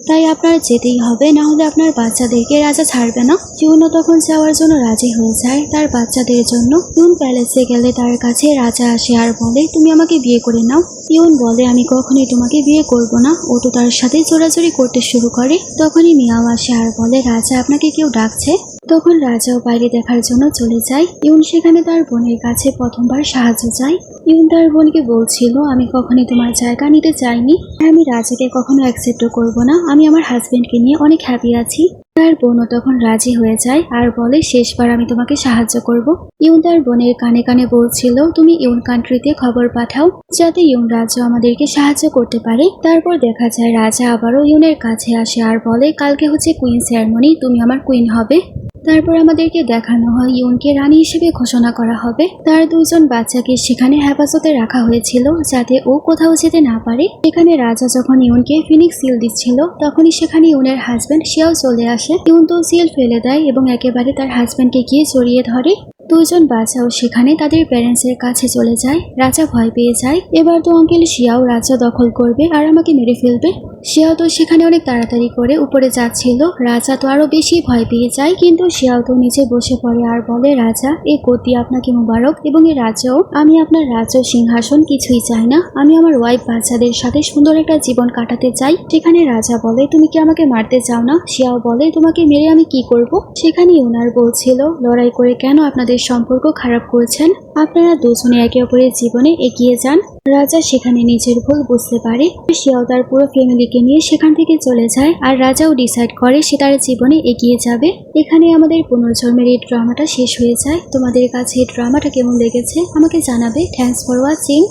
তাই আপনার যেতেই হবে, না হলে আপনার বাচ্চাদেরকে রাজা ছাড়বে না। ইউনও তখন যাওয়ার জন্য রাজি হয়ে যায় তার বাচ্চাদের জন্য। ইউন প্যালেসে গেলে তার কাছে রাজা আসে আর বলে তুমি আমাকে বিয়ে করে নাও। ইউন বলে আমি কখনোই তোমাকে বিয়ে করব না। ও তো তার সাথে চোরাচুরি করতে শুরু করে। তখনই মিয়াও আসে আর বলে রাজা আপনাকে কেউ ডাকছে। তখন রাজাও বাইরে দেখার জন্য চলে যায়। ইউন সেখানে তার বোনের কাছে প্রথমবার সাহায্য চায়। ইউন তার বোনকে বলছিল, আমি কখনোই তোমার জায়গা নিতে চাইনি, আর আমি রাজাকে কখনো অ্যাকসেপ্টও করবো না। আমি আমার হাজবেন্ডকে নিয়ে অনেক হ্যাপি আছি। তার বোনও তখন রাজি হয়ে যায় আর বলে, শেষবার আমি তোমাকে সাহায্য করব। ইউন তার বোনের কানে কানে বলছিল, তুমি ইউন কান্ট্রিতে খবর পাঠাও যাতে ইউন রাজা আমাদেরকে সাহায্য করতে পারে। তারপর দেখা যায় রাজা আবারও ইউনের কাছে আসে আর বলে, কালকে হচ্ছে কুইন সেরেমনি, তুমি আমার কুইন হবে। তারপর আমাদেরকে দেখানো হয় ইউনকে রানী হিসেবে ঘোষণা করা হবে। তার দুজন বাচ্চাকে সেখানে হেফাজতে রাখা হয়েছিল যাতে ও কোথাও যেতে না পারে। সেখানে রাজা যখন ইউনকে ফিনিক্স সিল দিচ্ছিল তখনই সেখানে ইউনের হাজবেন্ড সেও চলে আসে। ইউন তো সিল ফেলে দেয় এবং একেবারে তার হাজবেন্ডকে গিয়ে জড়িয়ে ধরে। দুজন বাচ্চাও সেখানে তাদের প্যারেন্টসের কাছে চলে যায়। রাজা ভয় পেয়ে যায়, এবার তো আঙ্কেল শিয়াও রাজা দখল করবে আর আমাকে মেরে ফেলবে। শিয়াও তো সেখানে অনেক তাড়াতাড়ি করে উপরে যাচ্ছিল। রাজা তো আরো বেশি ভয় পেয়ে যায়, কিন্তু শিয়াও তো নিচে বসে পড়ে আর বলে, রাজা এই গতি আপনাকে মুবারক, এবং এই রাজাও, আমি আপনার রাজ্য সিংহাসন কিছুই চাই না, আমি আমার ওয়াইফ বাচ্চাদের সাথে সুন্দর একটা জীবন কাটাতে চাই। সেখানে রাজা বলে, তুমি কি আমাকে মারতে চাও না? শিয়াও বলে, তোমাকে মেরে আমি কি করব? সেখানে ওনার বলছিল, লড়াই করে কেন আপনাদের সম্পর্ক খারাপ করছেন? আপনারা দুজনে একে অপরের জীবনে এগিয়ে যান। রাজা সেখানে নিজের ভুল বুঝতে পারে। সেও তার পুরো ফ্যামিলিকে নিয়ে সেখান থেকে চলে যায় আর রাজাও ডিসাইড করে সে তার জীবনে এগিয়ে যাবে। এখানে আমাদের পুনর্জন্মের এই ড্রামাটা শেষ হয়ে যায়। তোমাদের কাছে এই ড্রামাটা কেমন লেগেছে আমাকে জানাবে। Thanks for watching.